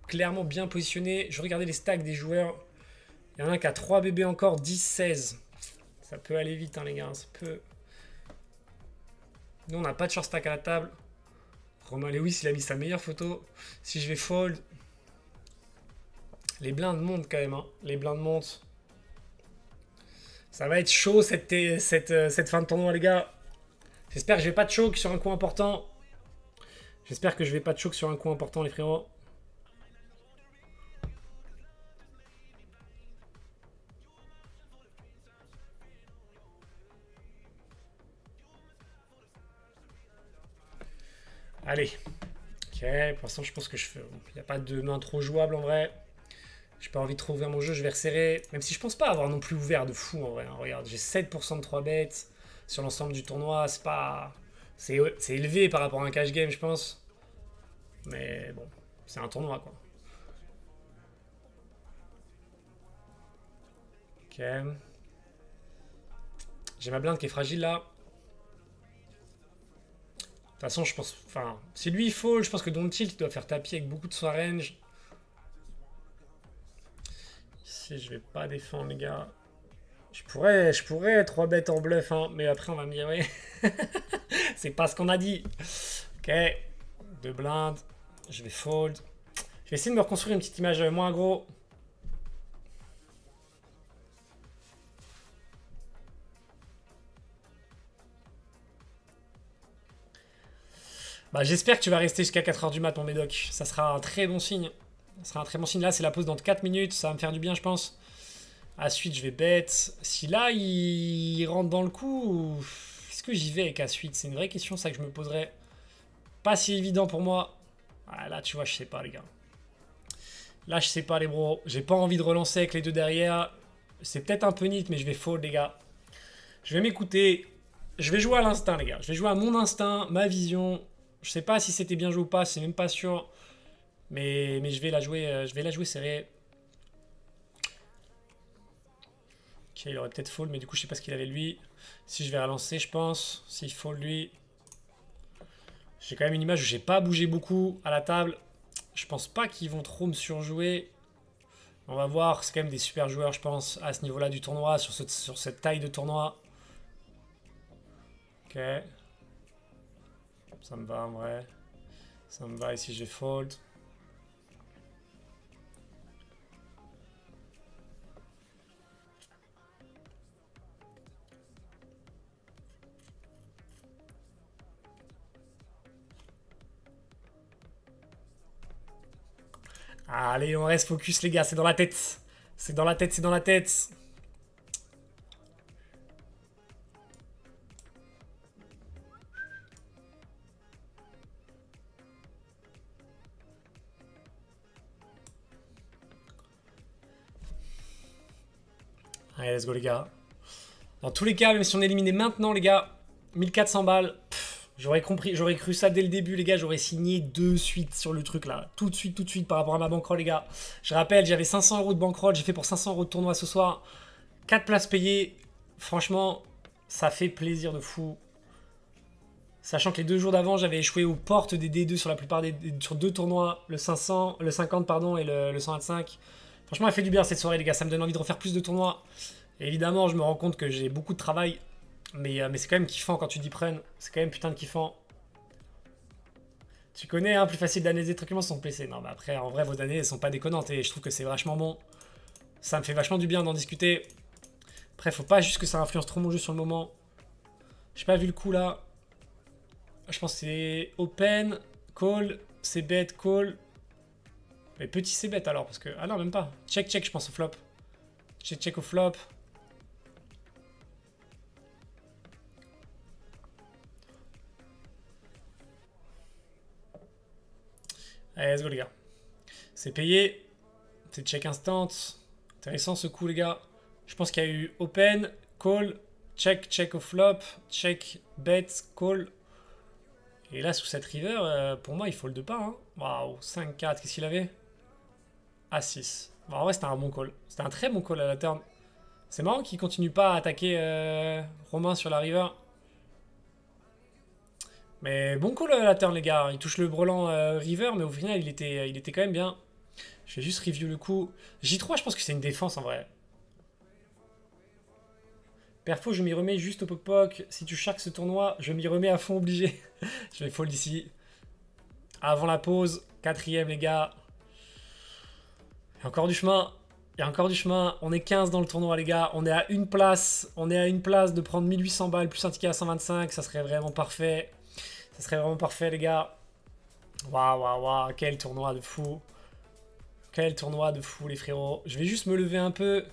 [SPEAKER 1] clairement bien positionné. Je regardais les stacks des joueurs. Il y en a un qui a 3 bébés encore, 10-16. Ça peut aller vite, hein, les gars. Ça peut. Nous, on n'a pas de short stack à la table. Romain Lewis, il a mis sa meilleure photo. Si je vais fold. Les blindes montent quand même. Hein. Les blindes montent. Ça va être chaud cette fin de tournoi, les gars. J'espère que je vais pas de choke sur un coup important. J'espère que je vais pas de choke sur un coup important, les frérots. Allez. Ok, pour l'instant, je pense que je fais. Il n'y a pas de main trop jouable en vrai. J'ai pas envie de trop ouvrir mon jeu, je vais resserrer. Même si je pense pas avoir non plus ouvert de fou en vrai. Hein. Regarde, j'ai 7% de 3 bêtes sur l'ensemble du tournoi. C'est pas. C'est élevé par rapport à un cash game, je pense. Mais bon, c'est un tournoi quoi. Ok. J'ai ma blinde qui est fragile là. De toute façon, je pense. Enfin, si lui il faut, je pense que Don't Tilt doit faire tapis avec beaucoup de son range. Ici, je vais pas défendre, les gars. Je pourrais 3 bêtes en bluff, hein, mais après on va me dire, oui. C'est pas ce qu'on a dit. Ok. 2 blindes. Je vais fold. Je vais essayer de me reconstruire une petite image moins gros. Bah, j'espère que tu vas rester jusqu'à 4h du mat, mon médoc. Ça sera un très bon signe. Ça sera un très bon signe. Là, c'est la pause dans 4 minutes. Ça va me faire du bien, je pense. Ensuite, je vais bet. Si là, il rentre dans le coup, est-ce que j'y vais avec A8? C'est une vraie question, ça, que je me poserais. Pas si évident pour moi. Ah, là, tu vois, je sais pas, les gars. Là, je sais pas, les bros. J'ai pas envie de relancer avec les deux derrière. C'est peut-être un peu nit, mais je vais fold, les gars. Je vais m'écouter. Je vais jouer à l'instinct, les gars. Je vais jouer à mon instinct, ma vision. Je sais pas si c'était bien joué ou pas, c'est même pas sûr. Mais je vais la jouer serré. Ok, il aurait peut-être fold, mais du coup, je sais pas ce qu'il avait lui. Si je vais relancer, je pense. S'il fold lui. J'ai quand même une image où j'ai pas bougé beaucoup à la table. Je pense pas qu'ils vont trop me surjouer. On va voir, c'est quand même des super joueurs, je pense, à ce niveau-là du tournoi, sur cette taille de tournoi. Ok. Ça me va en vrai. Ça me va ici, j'ai fold. Allez, on reste focus, les gars, c'est dans la tête. C'est dans la tête, c'est dans la tête. Allez, let's go, les gars. Dans tous les cas, même si on est éliminé maintenant, les gars, 1400 balles. J'aurais compris, j'aurais cru ça dès le début, les gars. J'aurais signé de suite sur le truc là. Tout de suite par rapport à ma bankroll, les gars. Je rappelle, j'avais 500 € de bankroll. J'ai fait pour 500 € de tournoi ce soir. 4 places payées. Franchement, ça fait plaisir de fou. Sachant que les 2 jours d'avant, j'avais échoué aux portes des D2 sur la plupart sur 2 tournois. Le 500, le 50, pardon, et le 125. Franchement, elle fait du bien cette soirée, les gars. Ça me donne envie de refaire plus de tournois. Et évidemment, je me rends compte que j'ai beaucoup de travail. Mais c'est quand même kiffant quand tu dis prenne. C'est quand même putain de kiffant. Tu connais, hein, plus facile d'analyser tranquillement son PC. Non, mais après, en vrai, vos années, elles sont pas déconnantes. Et je trouve que c'est vachement bon. Ça me fait vachement du bien d'en discuter. Après, faut pas juste que ça influence trop mon jeu sur le moment. J'ai pas vu le coup là. Je pense que c'est open, call, c'est bet, call. Mais petit c'est bet alors, parce que... Ah non, même pas. Check, je pense au flop. Check au flop. Allez, let's go les gars. C'est payé. C'est check instant. Intéressant ce coup les gars. Je pense qu'il y a eu open, call, check au flop, check, bet, call. Et là, sous cette river, pour moi, il fold pas. Hein. Waouh, 5-4, qu'est-ce qu'il avait? A6. Bon, en vrai, c'était un bon call. C'était un très bon call à la turn. C'est marrant qu'il continue pas à attaquer Romain sur la river. Mais bon call à la turn, les gars. Il touche le brelan river, mais au final, il était quand même bien. Je vais juste review le coup. J3, je pense que c'est une défense en vrai. Perfo, je m'y remets juste au poc-poc. Si tu sharks ce tournoi, je m'y remets à fond obligé. Je vais fold ici. Avant la pause. 4ème, les gars. Il y a encore du chemin. Il y a encore du chemin. On est 15 dans le tournoi, les gars. On est à une place. On est à une place de prendre 1800 balles plus un ticket à 125. Ça serait vraiment parfait. Ça serait vraiment parfait, les gars. Waouh. Quel tournoi de fou. Quel tournoi de fou, les frérots. Je vais juste me lever un peu.